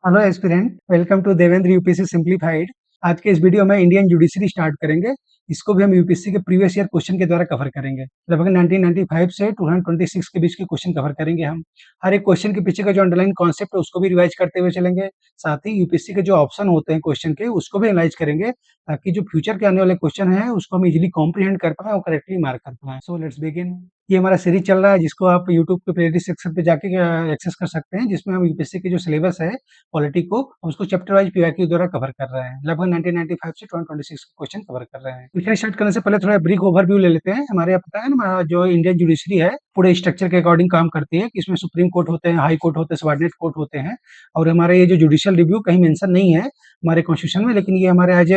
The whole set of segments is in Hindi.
Hello aspirant, welcome to Devendra UPSC simplified. आज के इस वीडियो में इंडियन जुडिशरी स्टार्ट करेंगे। इसको भी हम यूपीएससी के प्रीवियस ईयर क्वेश्चन के द्वारा कवर करेंगे। लगभग 1995 से 2026 के बीच के क्वेश्चन कवर करेंगे हम। हर एक क्वेश्चन के पीछे का जो अंडरलाइन कॉन्सेप्ट है उसको भी रिवाइज करते हुए चलेंगे। साथ ही यूपीएससी के जो ऑप्शन होते हैं क्वेश्चन के उसको भी एनालाइज करेंगे, ताकि जो फ्यूचर के आने वाले क्वेश्चन है उसको हम इजिली कॉम्प्रीहेंड कर पाए और करेक्टली मार्क कर पाए। So let's begin. ये हमारा सीरीज चल रहा है जिसको आप यूट्यूब के प्लेलिस्ट सेक्शन पे जाके एक्सेस कर सकते हैं, जिसमें हम यूपीएससी के जो सिलेबस है पॉलिटी को हम उसको चैप्टर वाइज पीवाईक्यू द्वारा कवर कर रहे हैं। लगभग 1995 से 2026 के क्वेश्चन कवर कर रहे हैं। क्वेश्चन स्टार्ट करने से पहले थोड़ा ब्रीफ ओवरव्यू ले लेते हैं। हमारे यहाँ पता है ना, जो इंडियन जुडिशरी है पूरे स्ट्रक्चर के अकॉर्डिंग काम करती है कि इसमें सुप्रीम कोर्ट होते हैं, हाई कोर्ट होते हैं, सबऑर्डिनेट कोर्ट होते हैं। और हमारे ये जो जुडिशियल रिव्यू कहीं मेंशन नहीं है हमारे कॉन्स्टिट्यूशन में, लेकिन ये हमारे एज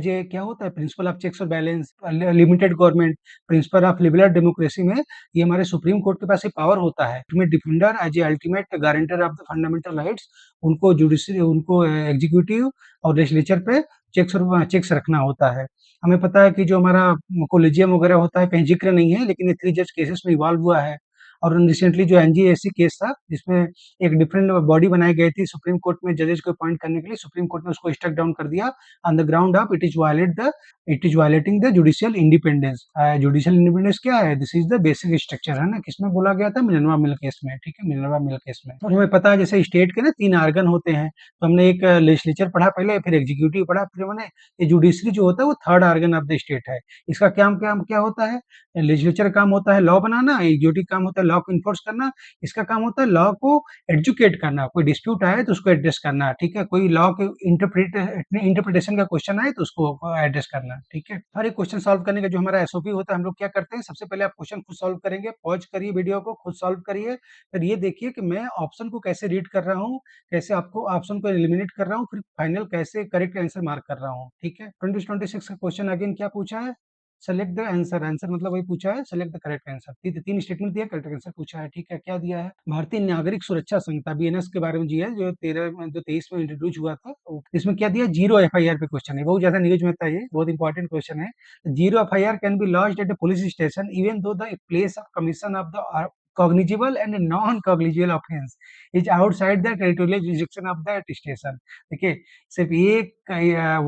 ए क्या होता है, प्रिंसिपल ऑफ चेक्स और balance, limited government, principle of liberal democracy में ये हमारे सुप्रीम कोर्ट के पास ये पावर होता है। Ultimate defender as a ultimate guarantor of the fundamental rights, उनको जुडिशरी, उनको एग्जीक्यूटिव और लेजिस्लेचर पे चेक्स रखना होता है। हमें पता है कि जो हमारा कोलिजियम वगैरह होता है कहीं जिक्र नहीं है, लेकिन ये 3 जज केसेस में इवॉल्व हुआ है। और रिसेंटली जो एनजीएससी केस था जिसमें एक डिफरेंट बॉडी बनाई गई थी सुप्रीम कोर्ट में जजेस को अपॉइंट करने के लिए, सुप्रीम कोर्ट ने उसको स्ट्रक डाउन कर दिया on the ground of it is violating the judicial independence. Judicial independence क्या है? This is the basic structure, है ना। किसमें बोला गया था? मिनरवा मिल केस में, ठीक है, मिनरवा मिल केस में। और हमें पता है जैसे स्टेट के ना 3 आर्गन होते हैं, तो हमने एक लेजिस्लेचर पढ़ा पहले, फिर एग्जीक्यूटिव पढ़ा, फिर मैंने ये जुडिशरी जो होता है वो third organ of the state है। इसका काम क्या होता है? लेजिस्लेचर का काम होता है लॉ बनाना, एग्जीक्यूटिव काम होता है लॉ को इन्फोर्स करना। इसका काम होता है लॉ को एजुकेट करना, कोई डिस्प्यूट आए तो उसको एड्रेस करना, ठीक है, कोई लॉ के इंटरप्रिटेशन का क्वेश्चन आए तो उसको एड्रेस करना, ठीक है। हर एक क्वेश्चन सॉल्व करने का जो हमारा एसओपी होता है, हम लोग क्या करते हैं, सबसे पहले आप क्वेश्चन खुद सॉल्व करेंगे, पॉज करिए वीडियो को, खुद सॉल्व करिए, फिर ये देखिए कि मैं ऑप्शन को कैसे रीड कर रहा हूँ, कैसे आपको ऑप्शन को एलिमिनेट कर रहा हूँ, फिर फाइनल कैसे करेक्ट आंसर मार्क कर रहा हूँ, ठीक है। 2026 का क्वेश्चन अगेन क्या पूछा है? Select the answer. आंसर मतलब वही पूछा है, select the correct answer. 3 statement दिया, करेक्ट आंसर पूछा है, ठीक है। क्या दिया है? भारतीय नागरिक सुरक्षा संहिता बीएनएस के बारे में जी है, जो 23 में इंट्रोड्यूस हुआ था। तो इसमें क्या दिया? 0 एफआईआर पे क्वेश्चन है, बहुत ज्यादा न्यूज में था, ये बहुत इंपॉर्टेंट क्वेश्चन है। 0 FIR can be launched at the police station even though the place of commission of the cognizable and non-cognizable offense is outside the territorial jurisdiction of that station। देखिए, सिर्फ एक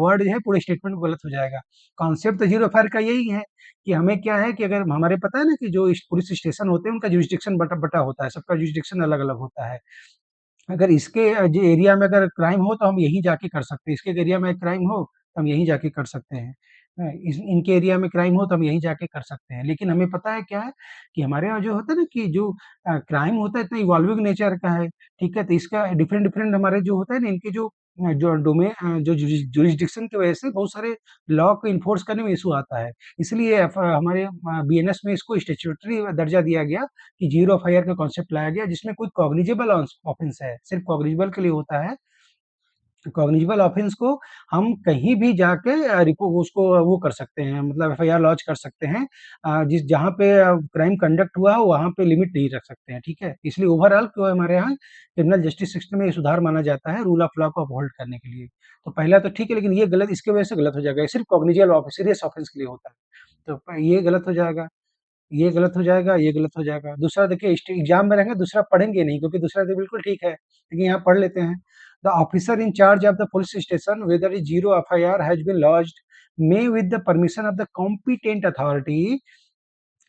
वर्ड जो है पूरे स्टेटमेंट गलत हो जाएगा। कॉन्सेप्ट तो जीरो एफआईआर का यही है कि हमें क्या है कि अगर हमारे पता है ना कि जो पुलिस स्टेशन होते हैं उनका जुरिस्डिक्शन बटा बटा होता है, सबका जुरिस्डिक्शन अलग अलग होता है। अगर इसके जो एरिया में अगर क्राइम हो तो हम यहीं जाके कर सकते हैं, इसके एरिया में क्राइम हो तो हम यहीं जाके कर सकते हैं। इनके एरिया में क्राइम हो तो हम यहीं जाके कर सकते हैं। लेकिन हमें पता है क्या है कि हमारे यहाँ जो होता है ना कि जो क्राइम होता है इतना इवॉल्विंग नेचर का है, ठीक है। तो इसका डिफरेंट डिफरेंट हमारे जो होता है ना, इनके जो जुरिस्डिक्शन की वजह से बहुत सारे लॉ को इन्फोर्स करने में इशू आता है। इसलिए हमारे बीएनएस में इसको स्टैट्यूटरी दर्जा दिया गया कि 0 एफआईआर का कॉन्सेप्ट लाया गया, जिसमें कोई कॉग्निजेबल ऑफेंस है, सिर्फ कॉग्निजेबल के लिए होता है। कॉग्निजेबल ऑफेंस को हम कहीं भी जाके रिपो उसको वो कर सकते हैं, मतलब एफआईआर लॉन्च कर सकते हैं। जिस जहाँ पे क्राइम कंडक्ट हुआ हो वहाँ पे लिमिट नहीं रख सकते हैं, ठीक है। इसलिए ओवरऑल जो हमारे यहाँ क्रिमिनल जस्टिस सिस्टम में ये सुधार माना जाता है रूल ऑफ लॉ को अपहोल्ड करने के लिए। तो पहला तो ठीक है, लेकिन ये गलत इसकी वजह से गलत हो जाएगा, ये सिर्फ कॉग्निजेबल ऑफेंस, सीरियस ऑफेंस के लिए होता है। तो ये गलत हो जाएगा, ये गलत हो जाएगा, ये गलत हो जाएगा। दूसरा देखिए, एग्जाम में रहेंगे, दूसरा पढ़ेंगे नहीं, क्योंकि दूसरा तो बिल्कुल ठीक है, लेकिन यहाँ पढ़ लेते हैं। The officer in charge of the police station whether is 0 FIR has been launched may with the permission of the competent authority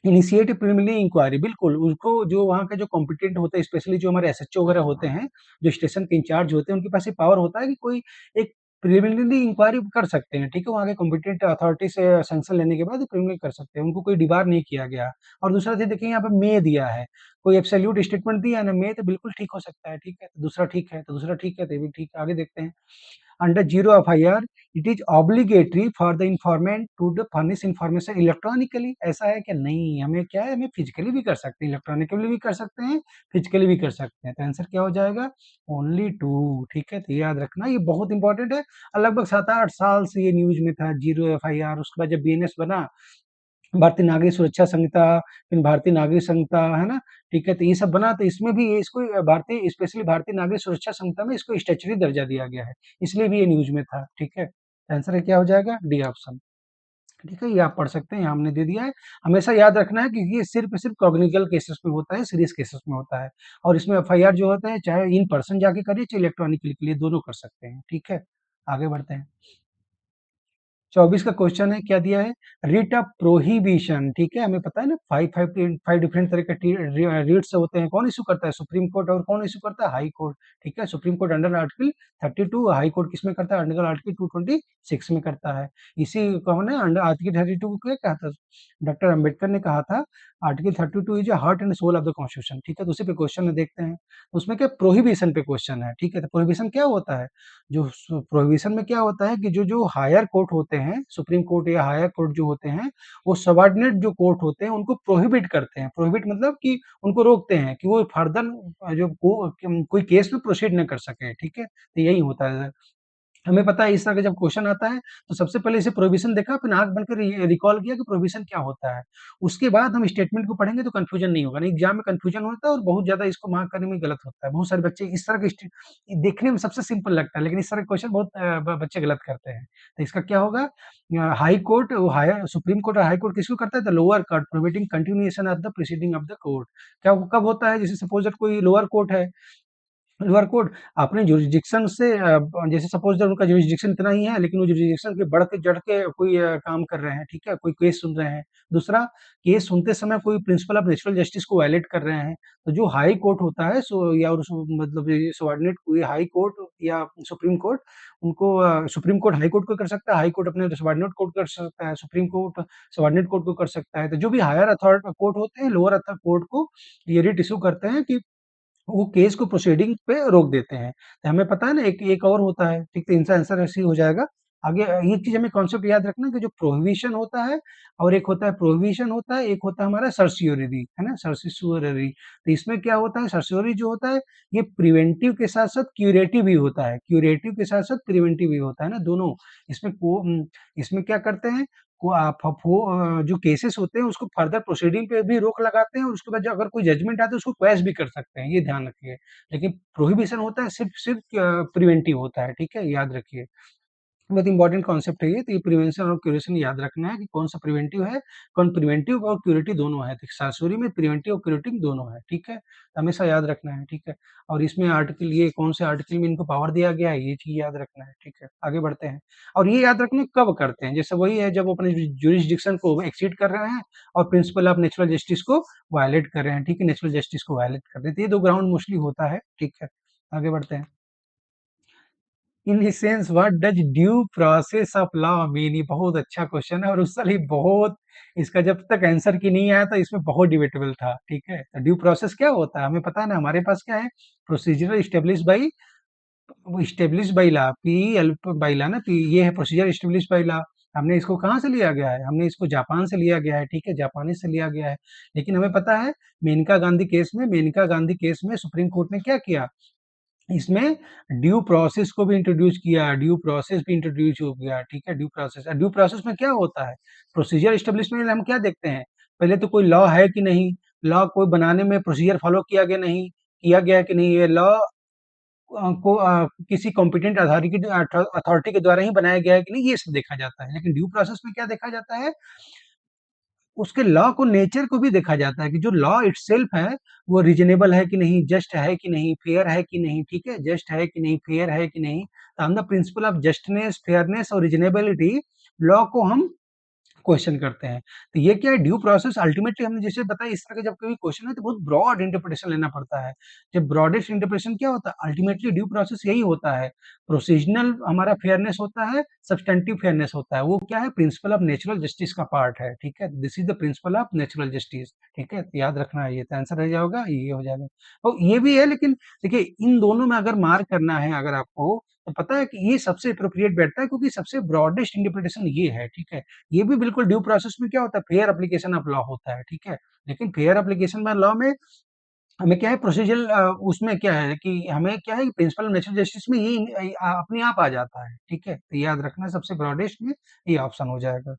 initiate preliminary inquiry. बिल्कुल, उसको जो वहाँ के जो कॉम्पिटेंट होते हैं, स्पेशली जो हमारे एसएचओ वगैरह होते हैं, जो स्टेशन के इंचार्ज होते हैं, उनके पास ये पावर होता है कि कोई एक प्रिलिमिनरी इंक्वायरी कर सकते हैं, ठीक है। वहाँ के कॉम्पिटेंट अथॉरिटी से सैंक्शन लेने के बाद प्रिलिमिनरी कर सकते हैं, उनको कोई डिबार नहीं किया गया। और दूसरा चीज़ देखिए, यहाँ पे मे दिया है, कोई एब्सोल्यूट स्टेटमेंट दिया है ना, मे तो बिल्कुल ठीक हो सकता है, ठीक है। तो दूसरा ठीक है, तो दूसरा ठीक है, तो ये भी ठीक है। आगे देखते हैं। Under 0 FIR it is obligatory for the informant to the furnish information electronically. ऐसा है कि नहीं, हमें क्या है, हमें फिजिकली भी कर सकते हैं, इलेक्ट्रॉनिकली भी कर सकते हैं, फिजिकली भी कर सकते हैं। तो आंसर क्या हो जाएगा? ओनली 2, ठीक है। तो याद रखना, ये बहुत इंपॉर्टेंट है। और लगभग 7-8 साल से ये न्यूज में था 0 एफआईआर। उसके बाद जब बीएनएस बना, भारतीय नागरिक सुरक्षा संहिता, फिर भारतीय नागरिक संहिता, है ना, ठीक है। तो ये सब बना, तो इसमें भी इसको भारतीय, स्पेशली भारतीय नागरिक सुरक्षा संहिता में इसको स्टैट्यूटरी दर्जा दिया गया है, इसलिए भी ये न्यूज में था, ठीक है। आंसर क्या हो जाएगा? D option. ठीक है, ये आप पढ़ सकते हैं, यहाँ हमने दे दिया है। हमेशा याद रखना है कि ये सिर्फ कॉग्निटिकल केसेस में होता है, सीरियस केसेस में होता है और इसमें एफआईआर जो होता है चाहे इन पर्सन जाके करिए चाहे इलेक्ट्रॉनिकली के लिए दोनों कर सकते हैं। ठीक है, आगे बढ़ते हैं। 24 का क्वेश्चन है, क्या दिया है? Writ of prohibition. ठीक है, हमें पता है ना, फाइव डिफरेंट तरह के रिट्स होते हैं। कौन इशू करता है? Supreme court. और कौन इशू करता है? High court. ठीक है, supreme court under article 32, high court किसमें करता है? अंडर आर्टिकल 226 में करता है। इसी को हमने अंडर आर्टिकल 32 को क्या कहा था? डॉक्टर अम्बेडकर ने कहा था article 32 is heart and soul of the constitution. ठीक है, तो उसी पे क्वेश्चन में देखते हैं। तो उसमें क्या प्रोहिबिशन पे क्वेश्चन है। ठीक है, तो प्रोहिबिशन क्या होता है? जो प्रोहिबिशन में क्या होता है कि जो जो हायर कोर्ट होते हैं, सुप्रीम कोर्ट या हायर कोर्ट जो होते हैं, वो सबॉर्डिनेट जो कोर्ट होते हैं उनको प्रोहिबिट करते हैं। प्रोहिबिट मतलब कि उनको रोकते हैं कि वो फर्दर जो कोई केस में प्रोसीड न कर सके। ठीक है, तो यही होता है। हमें पता है इस तरह का जब क्वेश्चन आता है तो सबसे पहले इसे प्रोहिबिशन देखा, फिर आँख बंद कर रिकॉल किया कि प्रोहिबिशन क्या होता है। उसके बाद हम स्टेटमेंट को पढ़ेंगे तो कन्फ्यूजन नहीं होगा। नहीं, एग्जाम में कन्फ्यूजन होता है और बहुत ज़्यादा इसको मार्क करने में गलत होता है। बहुत सारे बच्चे इस तरह के देखने में सबसे सिंपल लगता है लेकिन इस तरह के क्वेश्चन बहुत बच्चे गलत करते हैं। तो इसका क्या होगा? High court, higher supreme court और हाई कोर्ट किसको करता है? The lower court prohibiting continuation of the proceeding of the court. क्या कब होता है? जैसे सपोज दैट कोई लोअर कोर्ट है, लोअर कोर्ट अपने जुरिसडिक्शन से जैसे सपोज दैट उनका जुरिसडिक्शन इतना ही है लेकिन वो जुरिसडिक्शन के बढ़ के चढ़ के कोई काम कर रहे हैं। ठीक है, कोई केस सुन रहे हैं। दूसरा, केस सुनते समय कोई प्रिंसिपल ऑफ नेचुरल जस्टिस को वायलेट कर रहे हैं। तो जो हाई कोर्ट होता है सो या मतलब ये सबॉर्डिनेट कोई हाई कोर्ट या सुप्रीम कोर्ट उनको सुप्रीम कोर्ट हाई कोर्ट को कर सकता है, हाई कोर्ट अपने सबॉर्डिनेट कोर्ट कर सकता है, सुप्रीम कोर्ट सबॉर्डिनेट कोर्ट को कर सकता है। तो जो भी हायर अथॉरिटी कोर्ट होते हैं, लोअर अथॉरिटी कोर्ट को ये रिट इश्यू करते हैं कि वो केस को प्रोसीडिंग पे रोक देते हैं। तो हमें पता है ना एक एक और होता है। ठीक, तो इनका आंसर ऐसे ही हो जाएगा। आगे ये चीज़ हमें कॉन्सेप्ट याद रखना कि जो प्रोहिबिशन होता है और एक होता है प्रोहिबिशन होता है, एक होता है हमारा सर्सियोररी, है ना? सर्सियोररी। तो इसमें क्या होता है? सर्सियोररी जो होता है ये प्रिवेंटिव के साथ-साथ क्यूरेटिव भी होता है। क्यूरेटिव के साथ-साथ प्रिवेंटिव भी होता है ना, दोनों। इसमें इसमें क्या करते हैं को जो केसेस होते हैं उसको फर्दर प्रोसीडिंग पे भी रोक लगाते हैं और उसके बाद जो अगर कोई जजमेंट आता है उसको क्वैश भी कर सकते हैं, ये ध्यान रखिए। लेकिन प्रोहिबिशन होता है सिर्फ प्रिवेंटिव होता है। ठीक है, याद रखिए। बहुत इंपॉर्टेंट कॉन्सेप्ट है ये, तो ये प्रिवेंशन और क्यूरेशन याद रखना है कि कौन सा प्रिवेंटिव है, कौन प्रिवेंटिव और क्यूरेटिव दोनों है। तो सासुरी में प्रिवेंटिव और क्यूरेटिव दोनों है। ठीक है, तो हमेशा याद रखना है। ठीक है, और इसमें आर्टिकल ये कौन से आर्टिकल में इनको पावर दिया गया है ये चीज याद रखना है। ठीक है, आगे बढ़ते हैं। और ये याद रखना कब करते हैं, जैसे वही है जब वो अपने जुरिस्डिक्शन को एक्सीड कर रहे हैं और प्रिंसिपल ऑफ नेचुरल जस्टिस को वायलेट कर रहे हैं। ठीक है, नेचुरल जस्टिस को वायलेट कर रहे हैं। तो ये दो ग्राउंड मोस्टली होता है। ठीक है, आगे बढ़ते हैं। In sense what does due process of law mean? ये बहुत अच्छा क्वेश्चन है और उस साल ही बहुत इसका जब तक आंसर की नहीं आया था इसमें बहुत डिबेटेबल था। ठीक है, तो ड्यू प्रोसेस क्या होता है हमें पता है ना, हमारे पास क्या है? Procedure establish by law, P L by law ना, पी ये है प्रोसीजर स्टेब्लिश बाई लॉ। हमने इसको कहाँ से लिया गया है? हमने इसको जापान से लिया गया है। ठीक है, जापानी से लिया गया है। लेकिन हमें पता है मेनका गांधी केस में सुप्रीम कोर्ट ने क्या किया? इसमें ड्यू प्रोसेस को भी इंट्रोड्यूस किया, ड्यू प्रोसेस भी इंट्रोड्यूस हो गया। ठीक है, ड्यू प्रोसेस में क्या होता है? प्रोसीजर एस्टेब्लिशमेंट में हम क्या देखते हैं? पहले तो कोई लॉ है कि नहीं, लॉ कोई बनाने में प्रोसीजर फॉलो किया गया है कि नहीं, ये लॉ किसी कॉम्पिटेंट अथॉरिटी के द्वारा ही बनाया गया है कि नहीं, ये सब देखा जाता है। लेकिन ड्यू प्रोसेस में क्या देखा जाता है? उसके लॉ को, नेचर को भी देखा जाता है कि जो लॉ इटसेल्फ है वो रीजनेबल है कि नहीं, जस्ट है कि नहीं, फेयर है कि नहीं। ठीक है, जस्ट है कि नहीं, फेयर है कि नहीं। तो हम द प्रिंसिपल ऑफ जस्टनेस, फेयरनेस और रीजनेबिलिटी लॉ को हम क्वेश्चन करते हैं। तो ये क्या है? ड्यू प्रोसेस अल्टीमेटली हमने जैसे बताया इस तरह का जब कोई क्वेश्चन है तो बहुत ब्रॉड इंटरप्रिटेशन लेना पड़ता है। जब ब्रॉडेस्ट इंटरप्रिटेशन क्या होता है? अल्टीमेटली ड्यू प्रोसेस यही होता है। प्रोसीजनल हमारा फेयरनेस होता है, सब्सटेंटिव फेयरनेस होता है। वो क्या है? प्रिंसिपल ऑफ नेचुरल जस्टिस का पार्ट है। ठीक है, this is the principle of natural justice. ठीक है, तो याद रखना है ये, तो आंसर रह जाएगा ये हो जाएगा। और ये भी है लेकिन देखिए इन दोनों में अगर मार्क करना है अगर आपको तो पता है कि ये सबसे एप्रोप्रिएट बैठता है क्योंकि सबसे ब्रॉडेस्ट इंटरप्रिटेशन ये है। ठीक है, ये भी बिल्कुल ड्यू प्रोसेस में क्या होता है? फेयर एप्लीकेशन ऑफ लॉ होता है। ठीक है, लेकिन फेयर एप्लीकेशन में लॉ में हमें क्या है? प्रोसीजरल उसमें क्या है कि हमें क्या है? प्रिंसिपल ऑफ नेचुरल जस्टिस में ये अपने आप आ जाता है। ठीक है, तो याद रखना सबसे ब्रॉडेस्ट में ये ऑप्शन हो जाएगा।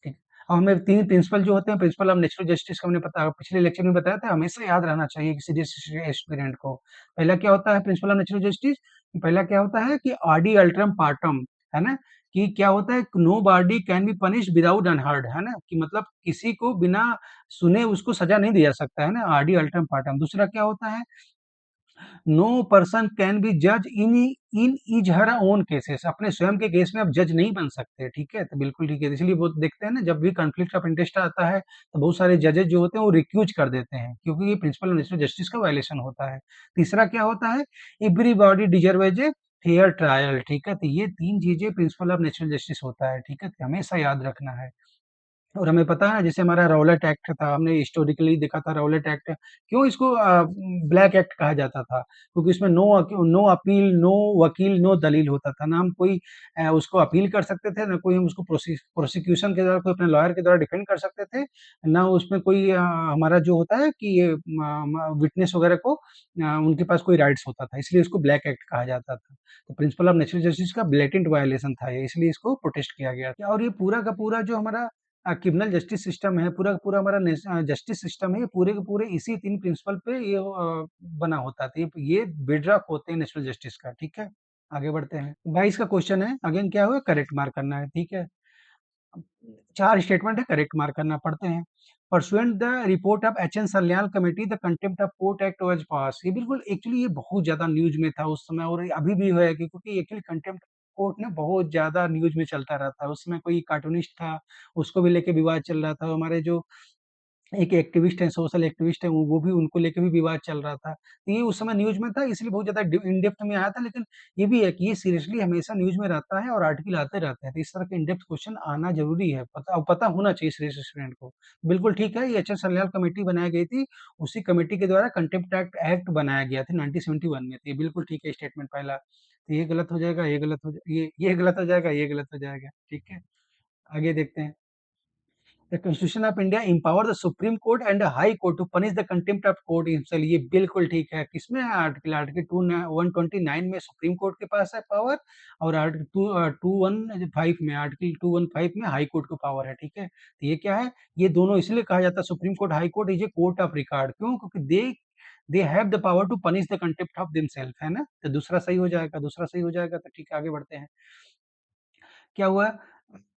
ठीक, और हमें 3 प्रिंसिपल जो होते हैं प्रिंसिपल ऑफ नेचुरल जस्टिस का हमने पता पिछले लेक्चर में बताया था, हमेशा याद रहना चाहिए किसी भी स्टूडेंट को। पहला क्या होता है प्रिंसिपल ऑफ नेचुरल जस्टिस? पहला क्या होता है कि आडी अल्टरम पार्टम, है ना? कि क्या होता है, no body can be punish without unheard, है ना? कि मतलब किसी को बिना सुने उसको सजा नहीं दिया सकता, है ना? आरडी अल्टरम पार्टम। दूसरा क्या होता है, नो पर्सन कैन बी जज in is her own cases, अपने स्वयं के केस में आप जज नहीं बन सकते, ठीक है? तो बिल्कुल ठीक है, इसलिए वो देखते हैं ना, जब भी कॉन्फ्लिक्ट ऑफ इंटरेस्ट आता है तो बहुत सारे जजेस जो होते हैं वो रिक्यूज कर देते हैं, क्योंकि ये प्रिंसिपल ऑफ नेचुरल जस्टिस का वायलेशन होता है। तीसरा क्या होता है, everybody deserve a fair trial, ठीक है? तो ये तीन चीजें प्रिंसिपल ऑफ नेचुरल जस्टिस होता है, ठीक है? तो हमेशा याद रखना है। और हमें पता है, जैसे हमारा रौलट एक्ट था, हमने हिस्टोरिकली देखा था रौलट एक्ट क्यों इसको ब्लैक एक्ट कहा जाता था, क्योंकि इसमें नो अपील, नो वकील, नो दलील होता था, ना हम कोई उसको अपील कर सकते थे, ना कोई हम उसको प्रोसिक्यूशन के द्वारा, कोई अपने लॉयर के द्वारा डिफेंड कर सकते थे, ना उसमें कोई हमारा जो होता है कि ये विटनेस वगैरह को उनके पास कोई राइट्स होता था, इसलिए इसको ब्लैक एक्ट कहा जाता था। तो प्रिंसिपल ऑफ नेचुरल जस्टिस का ब्लेटेंट वायलेशन था ये, इसलिए इसको प्रोटेस्ट किया गया था। और ये पूरा का पूरा जो हमारा क्रिमिनल जस्टिस सिस्टम है, पूरा का पूरा हमारा जस्टिस सिस्टम है, ये पूरे के पूरे इसी 3 प्रिंसिपल पे ये बना होता है। तो ये बेडरॉक होते हैं नेशनल जस्टिस का, ठीक है? आगे बढ़ते हैं। 22 का क्वेश्चन है, अगेन क्या हुआ, करेक्ट मार्क करना है, ठीक है? 4 स्टेटमेंट है, करेक्ट मार्क करना, पढ़ते हैं। Pursuant the report of H N सल्यान committee the contempt of court act was pass. ये बिल्कुल एक्चुअली ये बहुत ज्यादा न्यूज में था उस समय, और अभी भी है कि क्योंकि एक्चुअली कंटेम्प्ट कोर्ट ना बहुत ज्यादा न्यूज में चलता रहता है। उसमें कोई कार्टूनिस्ट था, उसको भी लेके विवाद चल रहा था। हमारे जो एक एक्टिविस्ट हैं, सोशल एक्टिविस्ट हैं, वो भी, उनको लेके भी विवाद चल रहा था। तो ये उस समय न्यूज़ में था, इसलिए बहुत ज़्यादा इन डेप्थ में आया था, लेकिन ये भी है कि ये सीरियसली हमेशा न्यूज़ में रहता है और आर्टिकल आते रहते हैं। तो इस तरह के इन डेप्थ क्वेश्चन आना ज़रूरी है, पता होना चाहिए सीरियस स्टूडेंट को। बिल्कुल ठीक है, ये एच एस सल्याल कमेटी बनाई गई थी, उसी कमेटी के द्वारा कंटेम्प्ट एक्ट बनाया गया था 1971 में। तो ये बिल्कुल ठीक है स्टेटमेंट पहला। तो ये गलत हो जाएगा, ये गलत हो जाए, ये गलत हो जाएगा, ये गलत हो जाएगा, ठीक है? आगे देखते हैं। The constitution of India empower the supreme court and high court to punish the contempt of court himself. ये बिल्कुल ठीक है। किसमें है आर्टिकल, आर्टिकल 129 में सुप्रीम कोर्ट के पास है पावर, और आर्टिकल 215 में, आर्टिकल 215 में हाई कोर्ट को पावर है, ठीक है? तो ये क्या है, ये दोनों इसलिए कहा जाता है supreme court high court is a court of record, क्यों? क्योंकि they have the power to punish the contempt of themselves, है ना? तो दूसरा सही हो जाएगा, दूसरा सही हो जाएगा। तो ठीक है, आगे बढ़ते हैं। क्या हुआ,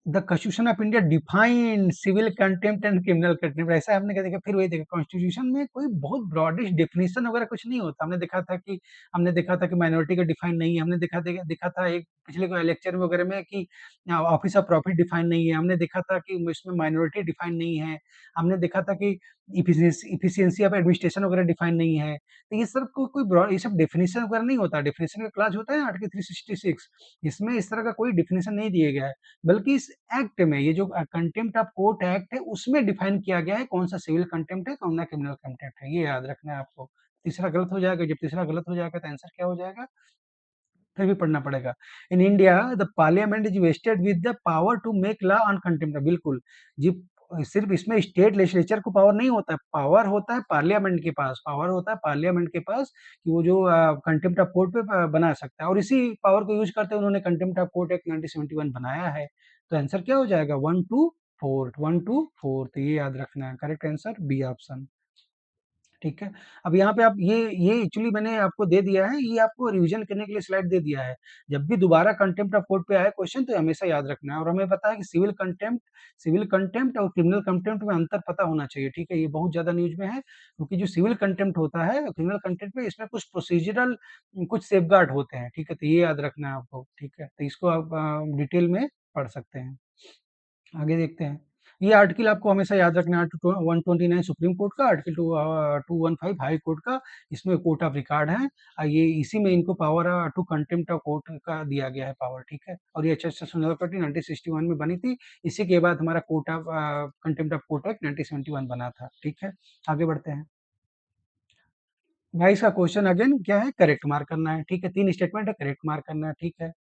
the constitution of India define civil contempt and criminal contempt. ऐसा हमने क्या देखा, फिर वही देखा, कॉन्स्टिट्यूशन में कोई बहुत ब्रॉडेस्ट डेफिनेशन वगैरह कुछ नहीं होता। हमने देखा था कि माइनॉरिटी का डिफाइन नहीं है। हमने देखा था एक पिछले कोई लेक्चर में वगैरह में कि ऑफिस ऑफ प्रॉफिट डिफाइन नहीं है। हमने देखा था कि इसमें माइनॉरिटी डिफाइन नहीं है। हमने देखा था कि इफिशियंसी ऑफ एडमिनिस्ट्रेशन वगैरह डिफाइन नहीं है। तो ये सब कोई ये सब डेफिनेशन वगैरह नहीं होता। डेफिनेशन का क्लास होता है आर्टिकल 366, इसमें इस तरह का कोई डेफिनेशन नहीं दिया गया है, बल्कि इस एक्ट में, ये जो कंटेम्प्ट ऑफ कोर्ट एक्ट है, उसमें डिफाइन किया गया है कौन सा सिविल कंटेम्प्ट है, कौन सा क्रिमिनल कंटेम्प्ट है। ये याद रखना है आपको। तीसरा गलत हो जाएगा, जब तीसरा गलत हो जाएगा तो आंसर क्या हो जाएगा, फिर भी पढ़ना पड़ेगा। In India the parliament is vested with the power to make law on contempt. बिल्कुल जी, सिर्फ इसमें स्टेट लेजिस्लेचर को पावर नहीं होता है, पावर होता है पार्लियामेंट के पास, पावर होता है पार्लियामेंट के पास, कि वो जो कंटेम्प्ट ऑफ कोर्ट पे बना सकता है, और इसी पावर को यूज करते हुए उन्होंने कंटेम्प्ट ऑफ कोर्ट एक्ट 1971 बनाया है। तो आंसर क्या हो जाएगा, 1 2 4, 1 2 4। तो ये याद रखना है, करेक्ट आंसर बी ऑप्शन, ठीक है? अब यहाँ पे आप ये एक्चुअली मैंने आपको दे दिया है, ये आपको रिवीजन करने के लिए स्लाइड दे दिया है। जब भी दोबारा कंटेम्प्ट ऑफ कोर्ट पे आए क्वेश्चन तो हमेशा याद रखना है। और हमें पता है कि सिविल कंटेम्प्ट और क्रिमिनल कंटेम्प्ट में अंतर पता होना चाहिए, ठीक है? ये बहुत ज़्यादा न्यूज़ में है, क्योंकि जो सिविल कंटेम्प्ट होता है, क्रिमिनल कंटेम्प्ट में, इसमें कुछ प्रोसीजरल कुछ सेफगार्ड होते हैं, ठीक है? तो ये याद रखना है आपको, ठीक है? तो इसको आप डिटेल में पढ़ सकते हैं। आगे देखते हैं। ये आर्टिकल आपको हमेशा याद रखना है, 129 सुप्रीम कोर्ट का, आर्टिकल 215 हाई कोर्ट का, इसमें कोर्ट ऑफ रिकॉर्ड है। ये इसी में इनको power to contempt of court का दिया गया है पावर, ठीक है? और ये एच.एस. सुंदरपट्टी 1961 में बनी थी। इसी के बाद हमारा court of contempt of court act 1971 बना था, ठीक है? आगे बढ़ते हैं। भाई इसका क्वेश्चन अगेन क्या है, करेक्ट मार्क करना है, ठीक है? 3 स्टेटमेंट है, करेक्ट मार्क करना है, ठीक है?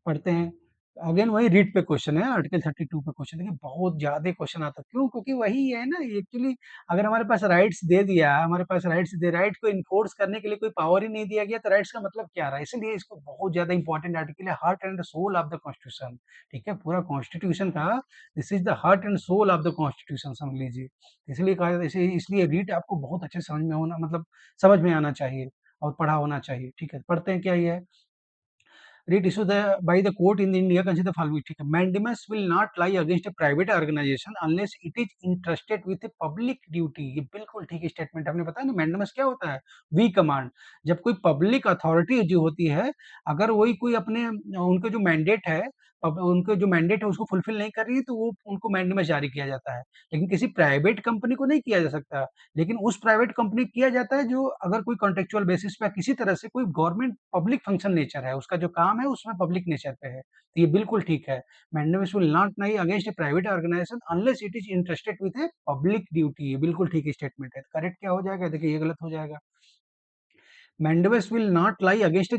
पढ़ते हैं। अगेन वही रीट पे क्वेश्चन है, आर्टिकल 32 पे क्वेश्चन। देखिए बहुत ज्यादा क्वेश्चन आता है, क्यों? क्योंकि वही है ना एक्चुअली, अगर हमारे पास राइट्स दे दिया, हमारे पास राइट्स दे, राइट को इन्फोर्स करने के लिए कोई पावर ही नहीं दिया गया, तो राइट्स का मतलब क्या रहा? इसलिए इसको बहुत ज्यादा इंपॉर्टेंट आर्टिकल है, heart and soul of the constitution, ठीक है? पूरा कॉन्स्टिट्यूशन का this is the heart and soul of the constitution, समझ लीजिए। इसलिए कहा जाता है इसलिए रीट आपको बहुत अच्छे समझ में होना, मतलब समझ में आना चाहिए और पढ़ा होना चाहिए, ठीक है? पढ़ते हैं क्या ये है। writ issued by the court in India consider the following, ठीक है, mandamus will not lie against a private organization unless it is entrusted with a public duty। ये बिल्कुल ठीक स्टेटमेंट आपने बताया ना। mandamus क्या होता है? We command. जब कोई पब्लिक अथॉरिटी जो होती है, अगर वही कोई अपने उनका जो मैंडेट है, अब उनका जो मैंडेट है उसको फुलफिल नहीं कर रही है, तो वो उनको मैंडेमस जारी किया जाता है। लेकिन किसी प्राइवेट कंपनी को नहीं किया जा सकता। लेकिन उस प्राइवेट कंपनी किया जाता है जो अगर कोई कॉन्ट्रेक्चुअल बेसिस पे किसी तरह से कोई गवर्नमेंट पब्लिक फंक्शन नेचर है, उसका जो काम है उसमें पब्लिक नेचर पे है। तो ये बिल्कुल ठीक है। Mandamus will not lie against a private organisation unless it is interested with a public duty. ये बिल्कुल ठीक स्टेटमेंट है। करेक्ट क्या हो जाएगा? देखिए ये गलत हो जाएगा। Mandamus will not lie against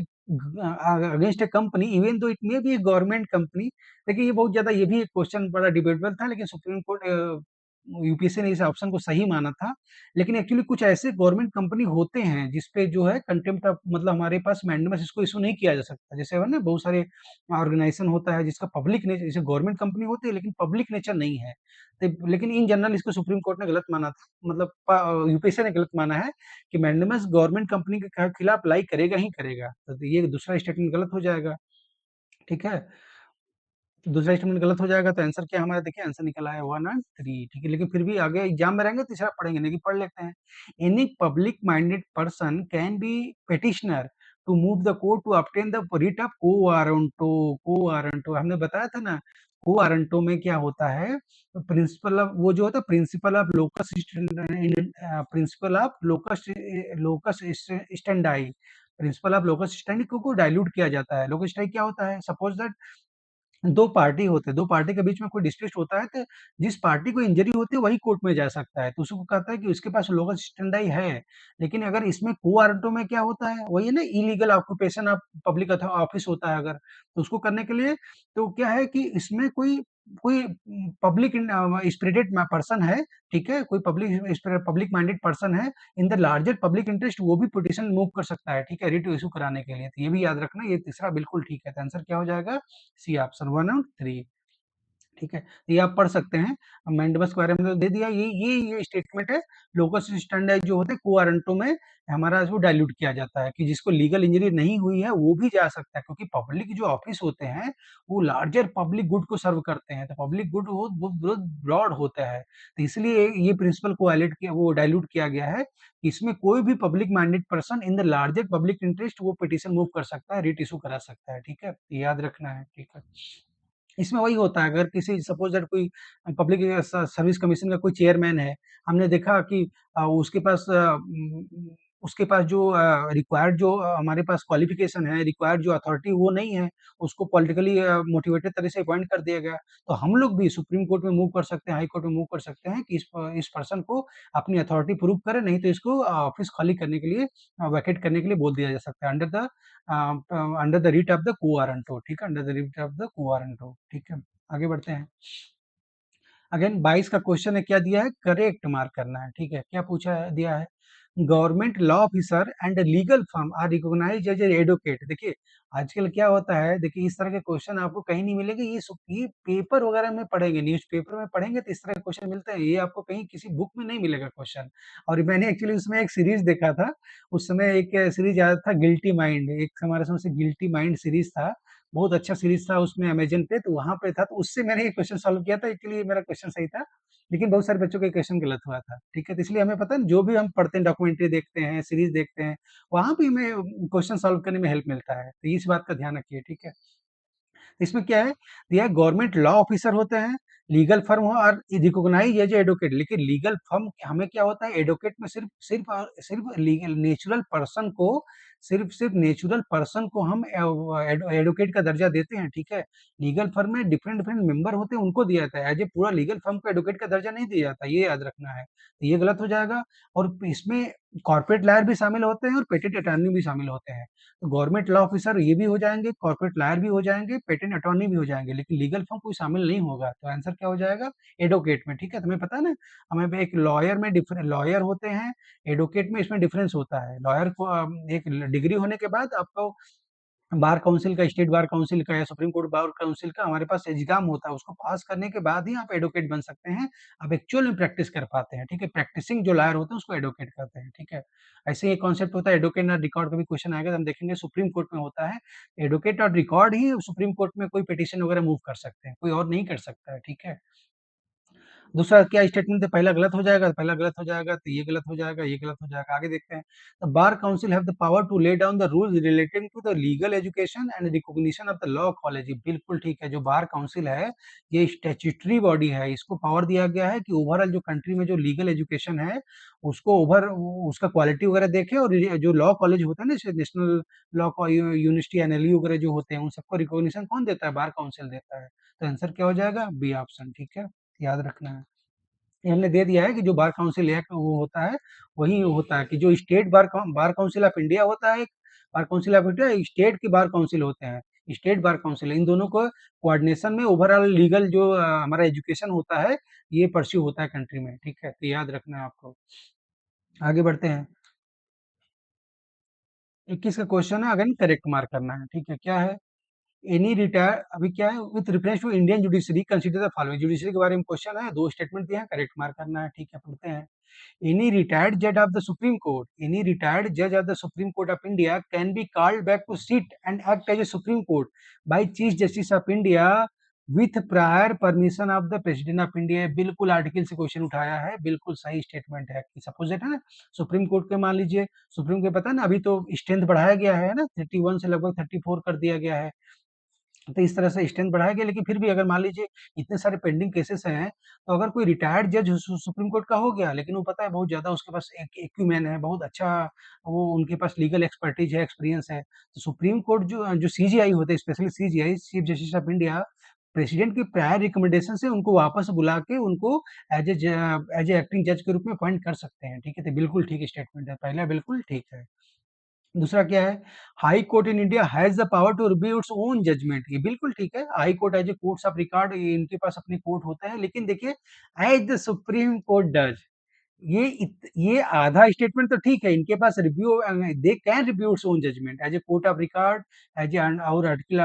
a company even though it may be a government company। देखिए ये बहुत ज्यादा, ये भी एक क्वेश्चन बड़ा डिबेटेबल था, लेकिन सुप्रीम कोर्ट यूपीएससी ने इस ऑप्शन को सही माना था। लेकिन एक्चुअली कुछ ऐसे गवर्नमेंट कंपनी होते हैं जिसपे जो है कंटेम्प्ट ऑफ, मतलब हमारे पास मैंडेमस इसको इशू नहीं किया जा सकता। जैसे है ना, बहुत सारे ऑर्गेनाइजेशन होता है जिसका पब्लिक नेचर, जैसे गवर्नमेंट कंपनी होती है लेकिन पब्लिक नेचर नहीं है। तो लेकिन इन जनरल इसको सुप्रीम कोर्ट ने गलत माना था, मतलब यूपीएससी ने गलत माना है कि मैंडेमस गवर्नमेंट कंपनी के खिलाफ अप्लाई करेगा ही करेगा। तो ये दूसरा स्टेटमेंट गलत हो जाएगा। ठीक है, तो दूसरा स्टेटमेंट गलत हो जाएगा। तो आंसर क्या हमारा? देखिए आंसर निकला है 1 और 3। ठीक है, लेकिन फिर भी आगे एग्जाम में रहेंगे तीसरा पढ़ेंगे नहीं, कि पढ़ लेते हैं। Any public minded person can be petitioner to move the court to obtain the writ of quo warranto. Quo warranto हमने बताया था ना। को वारंटो में क्या होता है? प्रिंसिपल ऑफ, वो जो होता है principle of locus, principle of locus, locus standi, principle of locus standi को डाइल्यूट किया जाता है। लोकस स्टैंडी क्या होता है? सपोज दैट दो पार्टी होते हैं, दो पार्टी के बीच में कोई डिस्प्यूट होता है, तो जिस पार्टी को इंजरी होती है वही कोर्ट में जा सकता है। तो उसको कहता है कि उसके पास लोकस स्टैंडाई है। लेकिन अगर इसमें को वारंटो में क्या होता है? वही है ना, illegal occupation of public office होता है अगर, तो उसको करने के लिए तो क्या है कि इसमें कोई कोई पब्लिक स्पिरिटेड पर्सन है, ठीक है, कोई पब्लिक पब्लिक माइंडेड पर्सन है in the larger public interest, वो भी पिटिशन मूव कर सकता है, ठीक है, रिट इशू कराने के लिए। तो ये भी याद रखना, ये तीसरा बिल्कुल ठीक है। तो आंसर क्या हो जाएगा? सी ऑप्शन 1 और 3। ठीक है, ये आप पढ़ सकते हैं। मैंडेमस के बारे में तो दे दिया। ये स्टेटमेंट है। लोकस स्टैंडर्ड जो होते हैं को वारंटो में हमारा वो डाइल्यूट किया जाता है कि जिसको लीगल इंजरी नहीं हुई है वो भी जा सकता है, क्योंकि पब्लिक जो ऑफिस होते हैं वो लार्जर पब्लिक गुड को सर्व करते हैं। तो पब्लिक गुड वो बहुत ब्रॉड होता है। तो इसलिए ये प्रिंसिपल को वायलेट किया, वो डाइल्यूट किया गया है कि इसमें कोई भी public minded person in the larger public interest वो पिटिशन मूव कर सकता है, रिट इशू करा सकता है। ठीक है, याद रखना है। ठीक है, इसमें वही होता है, अगर किसी सपोज दैट कोई पब्लिक सर्विस कमीशन का कोई चेयरमैन है, हमने देखा कि उसके पास जो रिक्वायर्ड जो हमारे पास क्वालिफिकेशन है, रिक्वायर्ड जो अथॉरिटी वो नहीं है, उसको पॉलिटिकली मोटिवेटेड तरह से अपॉइंट कर दिया गया। तो हम लोग भी सुप्रीम कोर्ट में मूव कर सकते हैं, हाई कोर्ट में मूव कर सकते हैं कि इस पर्सन को अपनी अथॉरिटी प्रूव करे, नहीं तो इसको ऑफिस खाली करने के लिए, वैकेट करने के लिए बोल दिया जा सकता है under the writ of the quo warranto. ठीक है, under the writ of the quo warranto. ठीक है, आगे बढ़ते हैं। अगेन 22 का क्वेश्चन है, क्या दिया है? करेक्ट मार्क करना है। ठीक है, क्या पूछा है? दिया है government law officer and legal firm are recognised as advocate. देखिए आजकल क्या होता है, देखिए इस तरह के क्वेश्चन आपको कहीं नहीं मिलेंगे। ये पेपर वगैरह में पढ़ेंगे, न्यूज़पेपर में पढ़ेंगे तो इस तरह के क्वेश्चन मिलते हैं। ये आपको कहीं किसी बुक में नहीं मिलेगा क्वेश्चन। और मैंने एक्चुअली उसमें एक सीरीज देखा था। उस समय एक सीरीज आया था गिल्टी माइंड, एक हमारे समय से गिल्टी माइंड सीरीज था। बहुत अच्छा सीरीज था उसमें अमेजन पे, तो वहां पे था, तो उससे मैंने ये क्वेश्चन सॉल्व किया था। एक्चुअली मेरा क्वेश्चन सही था, लेकिन बहुत सारे बच्चों का क्वेश्चन गलत हुआ था। ठीक है, तो इसलिए हमें पता है जो भी हम पढ़ते हैं, डॉक्यूमेंट्री देखते हैं, सीरीज देखते हैं, वहां भी हमें क्वेश्चन सॉल्व करने में हेल्प मिलता है। तो इस बात का ध्यान रखिए। ठीक है, इसमें क्या है, दिया है गवर्नमेंट लॉ ऑफिसर होते हैं, लीगल फर्म हो और रिकॉग्नाइज एज एडवोकेट। लेकिन लीगल फर्म हमें क्या होता है, एडवोकेट में सिर्फ सिर्फ सिर्फ लीगल नेचुरल पर्सन को, सिर्फ सिर्फ नेचुरल पर्सन को हम एडवोकेट का दर्जा देते हैं। ठीक है, लीगल फर्म में डिफरेंट डिफरेंट मेंबर होते हैं, उनको दिया जाता है। एज ए पूरा लीगल फर्म को एडवोकेट का दर्जा नहीं दिया जाता, ये याद रखना है। तो ये गलत हो जाएगा। और इसमें कॉर्पोरेट लॉयर भी शामिल होते हैं और पेटेंट अटॉर्नी भी शामिल होते हैं। तो गवर्नमेंट लॉ ऑफिसर ये भी हो जाएंगे, कॉर्पोरेट लॉयर भी हो जाएंगे, पेटेंट अटॉर्नी भी हो जाएंगे, लेकिन लीगल फर्म कोई शामिल नहीं होगा। तो आंसर क्या हो जाएगा? एडवोकेट में। ठीक है, तुम्हें पता है ना, हमें एक लॉयर में डिफरेंट लॉयर होते हैं, एडवोकेट में इसमें डिफरेंस होता है। लॉयर को एक डिग्री होने के बाद आपको बार काउंसिल का, स्टेट बार काउंसिल का या सुप्रीम कोर्ट बार काउंसिल का हमारे पास एग्जाम होता है, उसको पास करने के बाद ही आप एडवोकेट बन सकते हैं। आप एक्चुअल में प्रैक्टिस कर पाते हैं, ठीक है? प्रैक्टिसिंग जो लॉयर होते हैं उसको एडवोकेट कहते हैं, ठीक है? ऐसे ही एक कॉन्सेप्ट होता है एडवोकेट एंड रिकॉर्ड का भी क्वेश्चन आएगा तो हम देखेंगे सुप्रीम कोर्ट में होता है। एडवोकेट और रिकॉर्ड ही सुप्रीम कोर्ट में कोई पिटीशन वगैरह मूव कर सकते हैं, कोई और नहीं कर सकता है, ठीक है? दूसरा क्या स्टेटमेंट है, पहला गलत हो जाएगा, पहला गलत हो जाएगा, तो ये गलत हो जाएगा, ये गलत हो जाएगा। आगे देखते हैं। The bar council have the power to lay down the rules relating to the legal education and recognition of the law college. बिल्कुल ठीक है, जो बार काउंसिल है, ये स्टैट्यूटरी बॉडी है, इसको पावर दिया गया है कि ओवरऑल जो कंट्री में जो लीगल एजुकेशन है, उसको उसका क्वालिटी वगैरह देखे, और जो लॉ कॉलेज होता है ना, जैसे नेशनल लॉ यूनिवर्सिटी, एनएलयू वगैरह जो होते हैं, उन सबको रिकॉग्निशन कौन देता है? बार काउंसिल देता है। तो आंसर क्या हो जाएगा? बी ऑप्शन, ठीक है? याद रखना है। ये हमने दे दिया है कि जो बार काउंसिल एक्ट वो होता है, वही होता है कि जो state bar council of India होता है, bar council of India, state के बार काउंसिल होते हैं, स्टेट बार काउंसिल, इन दोनों को कोऑर्डिनेशन में ओवरऑल लीगल जो हमारा एजुकेशन होता है, ये परस्यू होता है कंट्री में, ठीक है? तो याद रखना है आपको। आगे बढ़ते हैं। 21 का क्वेश्चन है, अगेन करेक्ट मार्क करना है, ठीक है? क्या है? एनी रिटायर, अभी क्या है, with reference to Indian judiciary consider the following. Judiciary के बारे में क्वेश्चन है, दो स्टेटमेंट दिए हैं, करेक्ट मार्क करना है, ठीक है? पढ़ते हैं। Any retired judge of the Supreme Court, any retired judge of the Supreme Court of India can be called back to sit and act as a Supreme Court by Chief Justice of India with prior permission of the President of India। बिल्कुल आर्टिकल से क्वेश्चन उठाया है, बिल्कुल सही स्टेटमेंट है कि सपोज है ना, सुप्रीम कोर्ट के मान लीजिए, सुप्रीम को पता है ना, अभी तो स्ट्रेंथ बढ़ाया गया है ना, 31 से लगभग 34 कर दिया गया है। तो इस तरह से स्ट्रेंथ बढ़ाया गया, लेकिन फिर भी अगर मान लीजिए इतने सारे पेंडिंग केसेस हैं, तो अगर कोई रिटायर्ड जज सुप्रीम कोर्ट का हो गया, लेकिन वो पता है बहुत ज्यादा उसके पास एक एक्यूमेन है, बहुत अच्छा, वो उनके पास लीगल एक्सपर्टीज है, एक्सपीरियंस है, तो सुप्रीम कोर्ट जो जो सीजीआई होते हैं, specially CGI, chief justice of India, president की प्रायर रिकमेंडेशन से उनको वापस बुला के उनको एज ए एक्टिंग जज के रूप में अपॉइंट कर सकते हैं, ठीक है? तो बिल्कुल ठीक स्टेटमेंट है, पहला बिल्कुल ठीक है। दूसरा क्या है? High court in India has the power to review its own judgement. ये बिल्कुल ठीक है, high court as a courts of record, इनके पास अपने कोर्ट होते हैं, लेकिन देखिए, as the supreme court does, ये आधा स्टेटमेंट तो ठीक है, इनके पास review, they can review its own judgement as a court of record, as a, और आर्टिकल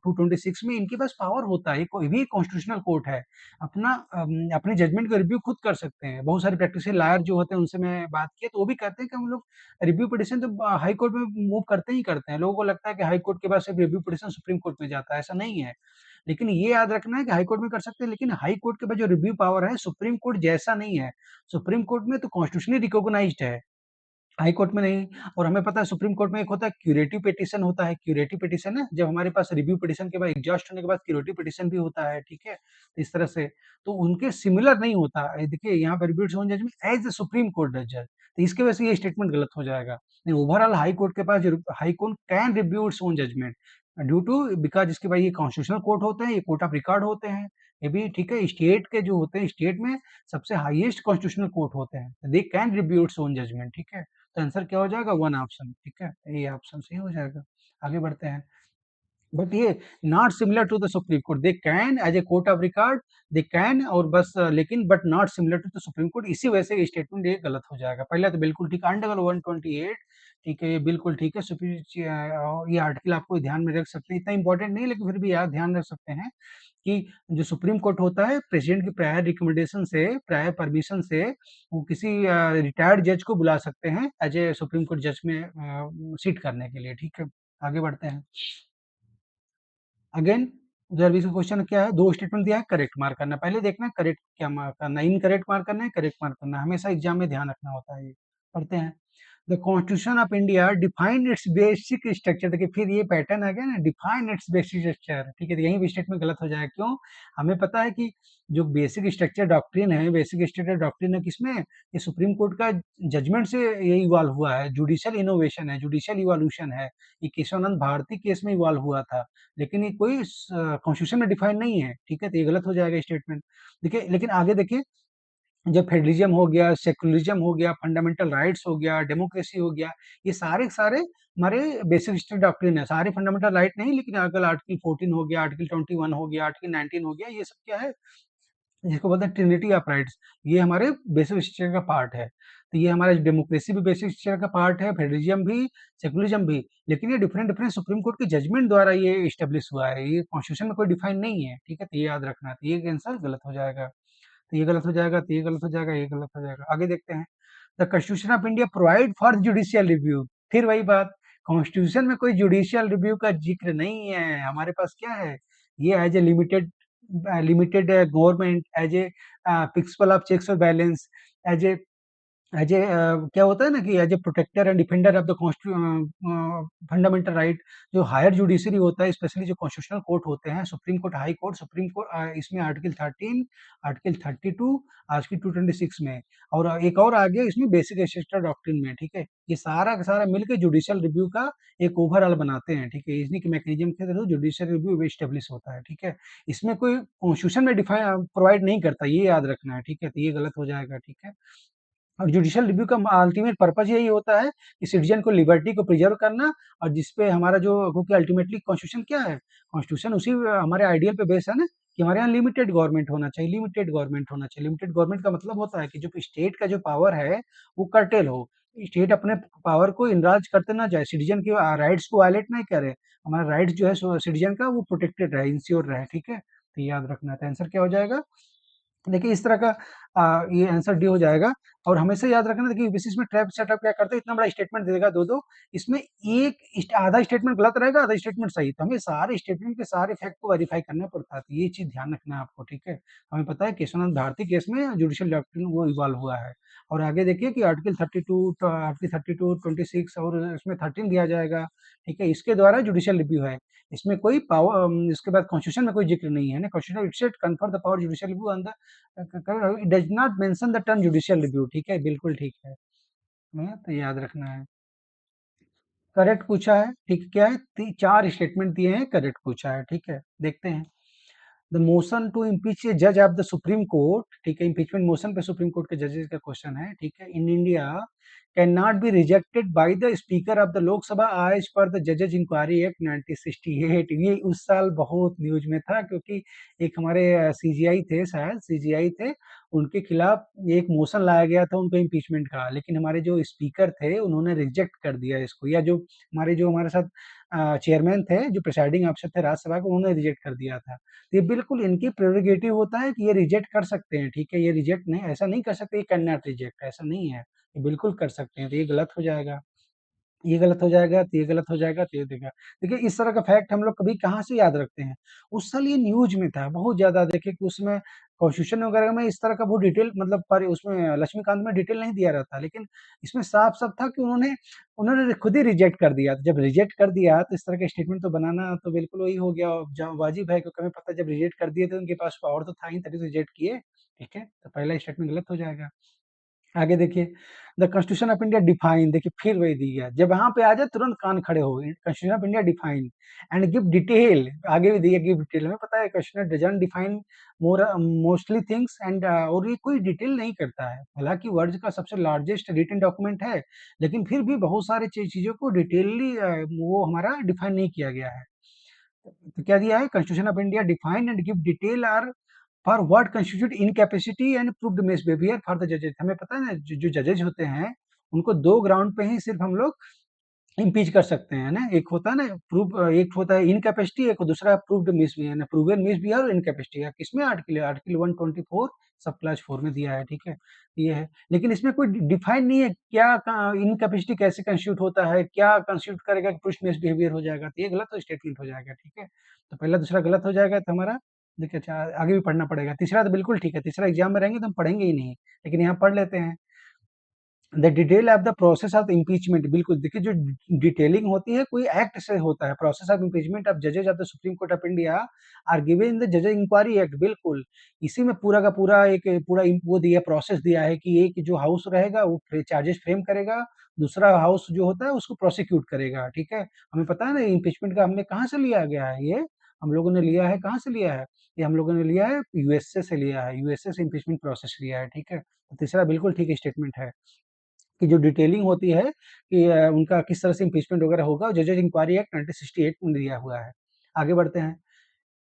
226 में इनके पास पावर होता है, कोई भी कॉन्स्टिट्यूशनल कोर्ट है, अपना अपने जजमेंट को रिव्यू खुद कर सकते हैं। बहुत सारे प्रैक्टिशियल लायर जो होते हैं, उनसे मैं बात की तो वो भी कहते हैं कि हम लोग रिव्यू पिटिशन तो हाई कोर्ट में मूव करते ही करते हैं। लोगों को लगता है कि हाई कोर्ट के बाद सिर्फ रिव्यू पिटिशन सुप्रीम कोर्ट में जाता है, ऐसा नहीं है। लेकिन ये याद रखना है कि हाई कोर्ट में कर सकते हैं, लेकिन हाई कोर्ट के बाद जो रिव्यू पावर है, सुप्रीम कोर्ट जैसा नहीं है। सुप्रीम कोर्ट में तो कॉन्स्टिट्यूशनली रिकॉग्नाइज्ड है, हाई कोर्ट में नहीं। और हमें पता है सुप्रीम कोर्ट में एक होता है क्यूरेटिव पिटीशन, होता है क्यूरेटिव पिटीशन है, जब हमारे पास रिव्यू पिटीशन के बाद एग्जॉस्ट होने के बाद क्यूरेटिव पिटीशन भी होता है, ठीक है? तो इस तरह से तो उनके सिमिलर नहीं होता है। देखिए यहाँ पर review own judgement as the supreme court जज, तो इसके वजह से ये स्टेटमेंट गलत हो जाएगा। नहीं, ओवरऑल हाई कोर्ट के पास जो high court can review its own judgment due to, because इसके बाद ये कॉन्स्टिट्यूशनल कोर्ट होते हैं, ये कोर्ट ऑफ रिकॉर्ड होते हैं, ये भी ठीक है, स्टेट के जो होते हैं, स्टेट में सबसे हाईएस्ट कॉन्स्टिट्यूशनल कोर्ट होते हैं, they can review its own judgment, ठीक है? तो आंसर क्या हो जाएगा? वन ऑप्शन, ठीक है? ये ऑप्शन सही हो जाएगा। आगे बढ़ते हैं। बट ये not similar to the supreme court, they can as a court of record, they can, और बस लेकिन but not similar to the supreme court, इसी वजह से स्टेटमेंट ये गलत हो जाएगा। पहले तो बिल्कुल ठीक, आर्टिकल 128, ठीक है, ये बिल्कुल ठीक है। ये आर्टिकल आपको ध्यान में रख सकते हैं, इतना इंपॉर्टेंट नहीं, लेकिन फिर भी याद ध्यान रख सकते हैं कि जो सुप्रीम कोर्ट होता है, प्रेसिडेंट की प्रायर रिकमेंडेशन से, प्रायर परमिशन से, वो किसी रिटायर्ड जज को बुला सकते हैं एज ए सुप्रीम कोर्ट जज में सीट करने के लिए, ठीक है? आगे बढ़ते हैं। अगेन जब इसका क्वेश्चन क्या है, दो स्टेटमेंट दिया है, करेक्ट मार्क करना। पहले देखना करेक्ट क्या मार्क करना, इनकरेक्ट मार्क करना है, करेक्ट मार्क करना है, हमेशा एग्जाम में ध्यान रखना होता है ये। पढ़ते हैं। The constitution of India define it's basic structure. देखिए फिर ये पैटर्न आ गया ना, डिफाइन इट्स बेसिक स्ट्रक्चर, ठीक है? तो यहीं भी स्टेटमेंट गलत हो जाएगा, क्यों? हमें पता है कि जो बेसिक स्ट्रक्चर डॉक्ट्रिन है, बेसिक स्ट्रक्चर डॉक्ट्रिन है किसमें? ये सुप्रीम कोर्ट का जजमेंट से ये इवॉल्व हुआ है, जुडिशियल इनोवेशन है, जुडिशियल इवोल्यूशन है। ये केशवानंद भारती केस में इवॉल्व हुआ था, लेकिन ये कोई कॉन्स्टिट्यूशन में डिफाइन नहीं है, ठीक है? तो ये गलत हो जाएगा स्टेटमेंट। देखिए लेकिन आगे देखिए, जब फेडरलिज्म हो गया, सेकुलरिज्म हो गया, फंडामेंटल राइट्स हो गया, डेमोक्रेसी हो गया, ये सारे के सारे हमारे बेसिक स्टैंडर्ड डॉक्ट्रिन है। सारे फंडामेंटल राइट नहीं, लेकिन आजकल आर्टिकल 14 हो गया, आर्टिकल 21 हो गया, आर्टिकल 19 हो गया, ये सब क्या है? जिसको बोलते हैं ट्रिनिटी ऑफ राइट्स, ये हमारे बेसिक स्ट्रक्चर का पार्ट है। तो ये हमारा डेमोक्रेसी भी बेसिक स्ट्रक्चर का पार्ट है, फेडरलिज्म भी, सेकुलरिज्म भी, लेकिन ये डिफरेंट डिफरेंट सुप्रीम कोर्ट के जजमेंट द्वारा ये इस्टेब्लिश हुआ है, ये कॉन्स्टिट्यूशन में कोई डिफाइन नहीं है, ठीक है? तो ये याद रखना है, तो ये आंसर गलत हो जाएगा, तो ये गलत हो जाएगा, तो ये गलत हो जाएगा, ये गलत हो जाएगा। आगे देखते हैं, the constitution of India provide for judicial review, फिर वही बात, कॉन्स्टिट्यूशन में कोई जुडिशियल रिव्यू का जिक्र नहीं है, हमारे पास क्या है, ये as a limited government, as a principle of checks और बैलेंस, एज ए क्या होता है ना कि as a protector and defender of the fundamental right, जो हायर जुडिशरी होता है, स्पेशली जो कॉन्स्टिट्यूशनल कोर्ट होते हैं, supreme court, high court, supreme court, इसमें आर्टिकल 13, आर्टिकल 32, आर्टिकल 226 में, और एक और आ गया इसमें बेसिक स्ट्रक्चर डॉक्ट्रिन में, ठीक है? ये सारा का सारा मिलकर जुडिशियल रिव्यू का एक ओवरऑल बनाते हैं, ठीक है? इसी के मैकेनिज्म के थ्रू जुडिशियल रिव्यू स्टेब्लिश होता है, ठीक है? इसमें कोई कॉन्स्टिट्यूशन में डिफाइन प्रोवाइड नहीं करता, ये याद रखना है, ठीक है? तो ये गलत हो जाएगा, ठीक है? और जुडिशियल रिव्यू का अल्टीमेट पर्पस यही होता है कि सिटीजन को लिबर्टी को प्रिजर्व करना, और जिसपे हमारा जो, क्योंकि अल्टीमेटली कॉन्स्टिट्यूशन क्या है, कॉन्स्टिट्यूशन उसी हमारे आइडियल पे बेस है ना, कि हमारे यहाँ लिमिटेड गवर्नमेंट होना चाहिए, लिमिटेड गवर्नमेंट होना चाहिए। लिमिटेड गवर्नमेंट का मतलब होता है कि जो स्टेट का जो पावर है वो कर्टेल हो, स्टेट अपने पावर को इनराज करते ना जाए, सिटीजन के राइट्स को वायलेट नहीं करे, हमारा राइट्स जो है सिटीजन का वो प्रोटेक्टेड रहे, इंश्योर रहे, ठीक है? तो ये याद रखना है, आंसर क्या हो जाएगा? देखिए इस तरह का ये आंसर डी हो जाएगा। और हमेशा याद रखना, देखिए यूपीएससी इसमें ट्रैप सेटअप क्या करते हैं, इतना बड़ा स्टेटमेंट दे देगा दो दो, इसमें एक आधा स्टेटमेंट गलत रहेगा, आधा स्टेटमेंट सही, तो हमें सारे स्टेटमेंट के सारे फैक्ट को वेरीफाई करना पड़ता है, तो ये चीज ध्यान रखना है आपको, ठीक है? हमें पता है केशवनाथ भारती केस में जुडिशियल डॉक्ट्रिन वो इवॉल्व हुआ है। और आगे देखिए कि आर्टिकल 32, आर्टिकल 32, 26 और इसमें 13 दिया जाएगा, ठीक है? इसके द्वारा जुडिशियल रिव्यू है, इसमें कोई पावर, इसके बाद कॉन्स्टिट्यूशन में कोई जिक्र नहीं है ना, constitution it confer the power judicial review on the, it does not mention the term judicial review, ठीक है? बिल्कुल ठीक है, तो याद रखना है। करेक्ट पूछा है, ठीक, क्या है, चार स्टेटमेंट दिए हैं, करेक्ट पूछा है, ठीक है? देखते हैं, द मोशन टू इम्पीच ए जज ऑफ द सुप्रीम कोर्ट, ठीक है? इम्पीचमेंट मोशन पे सुप्रीम कोर्ट के जजेस का क्वेश्चन है, ठीक है? In India can not be rejected by the speaker of the Lok Sabha as per the जजेस इंक्वायरी एक्ट 1968, ये उस साल बहुत न्यूज में था, क्योंकि एक हमारे सीजीआई थे, शायद सीजीआई थे, उनके खिलाफ एक मोशन लाया गया था उनको इम्पीचमेंट का, लेकिन हमारे जो स्पीकर थे उन्होंने रिजेक्ट कर दिया इसको, या जो हमारे साथ चेयरमैन थे, जो प्रिसाइडिंग अफसर थे राज्यसभा के, उन्होंने रिजेक्ट कर दिया था। तो ये बिल्कुल इनकी प्रेरोगेटिव होता है कि ये रिजेक्ट कर सकते हैं, ठीक है? ये रिजेक्ट नहीं, ऐसा नहीं कर सकते, ये कैन नॉट रिजेक्ट, ऐसा नहीं है, ये बिल्कुल कर सकते हैं, तो ये गलत हो जाएगा, ये गलत हो जाएगा, तो ये गलत हो जाएगा, तो ये देगा। देखिए इस तरह का फैक्ट हम लोग कभी कहाँ से याद रखते हैं, उस साल ये न्यूज में था बहुत ज्यादा, देखिए कि उसमें कॉन्स्टिट्यूशन वगैरह में इस तरह का बहुत डिटेल, मतलब पर उसमें लक्ष्मीकांत में डिटेल नहीं दिया रहता, लेकिन इसमें साफ साफ था कि उन्होंने उन्होंने खुद ही रिजेक्ट कर दिया, तो जब रिजेक्ट कर दिया तो इस तरह का स्टेटमेंट तो बनाना तो बिल्कुल वही हो गया, वाजिब है, क्योंकि हमें पता है जब रिजेक्ट कर दिए तो उनके पास पावर तो था ही, तभी रिजेक्ट किए, ठीक है? तो पहला स्टेटमेंट गलत हो जाएगा। आगे देखिए, the constitution of India define, देखिए फिर वही दी गया, जब यहाँ पे आ जाए तुरंत कान खड़े हो गए, constitution of India define and give detail, आगे भी दिया गिव डिटेल, हमें पता है constitution doesn't define mostly things and, और ये कोई डिटेल नहीं करता है, हालांकि वर्ल्ड का सबसे लार्जेस्ट रिटन डॉक्यूमेंट है, लेकिन फिर भी बहुत सारी चीजों को डिटेलली वो हमारा डिफाइन नहीं किया गया है। तो क्या दिया है, constitution of India define and give detail are for what constitute incapacity and proved misbehaviour for the जजेस, हमें पता है ना, जो जजेस होते हैं उनको दो ग्राउंड पे ही सिर्फ हम लोग इम्पीच कर सकते हैं ना, एक होता है ना प्रूव, एक होता है इनकैपेसिटी, एक दूसरा प्रूव्ड मिसबिहेवियर, प्रूवन मिसबिहेवियर और इनकैपेसिटी, किसमें, आर्टिकल आर्टिकल 124 सब क्लास 4 में दिया है, ठीक है? ये है, लेकिन इसमें कोई डिफाइन नहीं है क्या इनकैपेसिटी कैसे कंस्टिट्यूट होता है, क्या कंस्टिट्यूट करेगा कि पुरुष मिसबिहेवियर हो जाएगा, तो ये गलत स्टेटमेंट हो जाएगा, ठीक है? तो पहला दूसरा गलत हो जाएगा, तो हमारा देखिए, अच्छा आगे भी पढ़ना पड़ेगा, तीसरा तो बिल्कुल ठीक है, तीसरा एग्जाम में रहेंगे तो हम पढ़ेंगे ही नहीं, लेकिन यहाँ पढ़ लेते हैं, the detail of the process of impeachment, बिल्कुल देखिए जो डिटेलिंग होती है कोई एक्ट से होता है, process of impeachment of जजेज of the supreme court of India are given in the जज इंक्वायरी एक्ट, बिल्कुल इसी में पूरा का पूरा एक पूरा वो दिया, प्रोसेस दिया है कि एक जो हाउस रहेगा वो चार्जेस फ्रेम करेगा, दूसरा हाउस जो होता है उसको प्रोसिक्यूट करेगा, ठीक है? हमें पता है ना इम्पीचमेंट का हमने कहाँ से लिया गया है, ये हम लोगों ने लिया है, कहाँ से लिया है, ये हम लोगों ने लिया है यूएसए से लिया है, यूएसए से इम्पीचमेंट प्रोसेस लिया है, ठीक है? तो तीसरा बिल्कुल ठीक स्टेटमेंट है कि जो डिटेलिंग होती है कि उनका किस तरह से इम्पीचमेंट वगैरह होगा, जजेस इंक्वायरी एक्ट 1968 में दिया हुआ है। आगे बढ़ते हैं,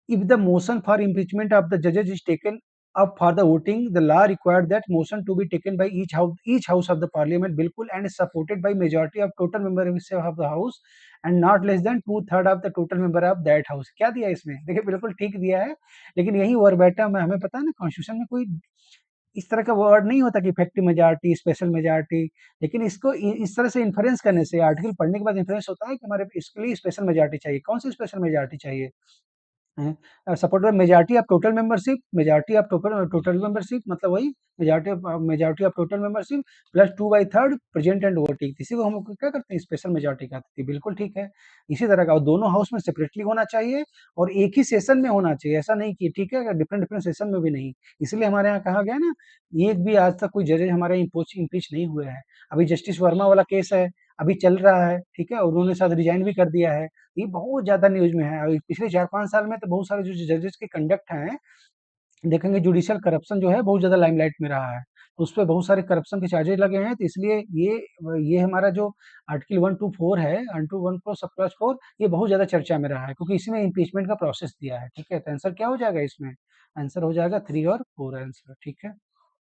if the motion for impeachment of the जजेस इज टेकन अब for the voting the law required that motion to be taken by each house of the parliament, बिल्कुल, and supported by majority of total member of the house and not less than 2/3 of the total member of that house. क्या दिया है इसमें? देखिए बिल्कुल ठीक दिया है, लेकिन यही वर्बैटम है। हमें पता है ना कॉन्स्टिट्यूशन में कोई इस तरह का वर्ड नहीं होता कि इफेक्टिव मेजॉरिटी, स्पेशल मेजॉरिटी, लेकिन इसको इस तरह से इन्फरेंस करने से, आर्टिकल पढ़ने के बाद इन्फरेंस होता है कि हमारे इसके लिए स्पेशल मेजॉरिटी चाहिए। कौन सी स्पेशल मेजॉरिटी चाहिए? Support bye majority of total membership, majority of total membership मतलब वही majority of total membership plus 2/3 present and voting, इसी को हम लोग क्या करते हैं, स्पेशल मेजॉरिटी कहते हैं। बिल्कुल ठीक है। इसी तरह का और दोनों हाउस में सेपरेटली होना चाहिए और एक ही सेशन में होना चाहिए, ऐसा नहीं कि ठीक है डिफरेंट डिफरेंट सेशन में भी नहीं। इसलिए हमारे यहाँ कहा गया ना, एक भी आज तक कोई जजेज हमारे इम्पीच नहीं हुए हैं। अभी जस्टिस वर्मा वाला केस है, अभी चल रहा है, ठीक है, और उन्होंने शायद रिजाइन भी कर दिया है। ये बहुत ज़्यादा न्यूज़ में है और पिछले 4-5 साल में तो बहुत सारे जो जजेस के कंडक्ट हैं, देखेंगे जुडिशियल करप्शन जो है बहुत ज़्यादा लाइमलाइट में रहा है। तो उसपे बहुत सारे करप्शन के चार्जेस लगे हैं, तो इसलिए ये हमारा जो आर्टिकल 124 है, 121 सब क्लॉज 4, ये बहुत ज़्यादा चर्चा में रहा है क्योंकि इसमें इम्पीचमेंट का प्रोसेस दिया है, ठीक है? तो आंसर क्या हो जाएगा इसमें? आंसर हो जाएगा 3 और 4 आंसर, ठीक है?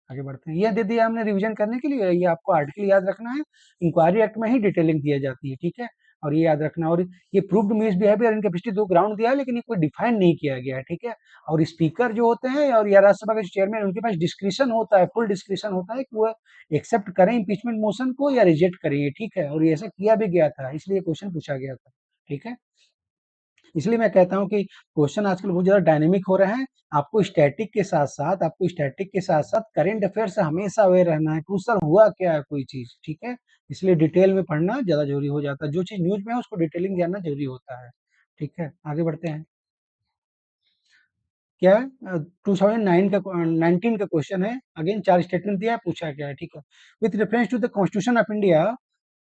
आगे बढ़ते हैं। यह दे दिया हमने रिवीजन करने के लिए, ये आपको आर्टिकल याद रखना है, इंक्वायरी एक्ट में ही डिटेलिंग दी जाती है, ठीक है? और ये याद रखना, और ये proved misbehaviour in capacity 2 ground दिया है, लेकिन ये कोई डिफाइन नहीं किया गया है, ठीक है? और स्पीकर जो होते हैं और या राज्यसभा के चेयरमैन, उनके पास डिस्क्रिशन होता है, फुल डिस्क्रिशन होता है कि वो एक्सेप्ट करें इम्पीचमेंट मोशन को या रिजेक्ट करें, ये ठीक है? और ये ऐसा किया भी गया था, इसलिए क्वेश्चन पूछा गया था, ठीक है? इसलिए मैं कहता हूँ कि क्वेश्चन आजकल बहुत ज़्यादा डायनेमिक हो रहे हैं। आपको स्टैटिक के साथ-साथ करंट अफेयर से हमेशा अवेयर रहना है कि उस साल हुआ क्या है कोई चीज़, ठीक है? इसलिए डिटेल में पढ़ना ज़्यादा ज़रूरी हो जाता है। जो चीज़ न्यूज़ में है उसको डिटेलिंग जानना ज़रूरी होता है, ठीक है? आगे बढ़ते हैं। क्या है? 2009 का 19 का क्वेश्चन है। अगेन 4 स्टेटमेंट दिया है, पूछा क्या है, ठीक है? With reference to the constitution of India,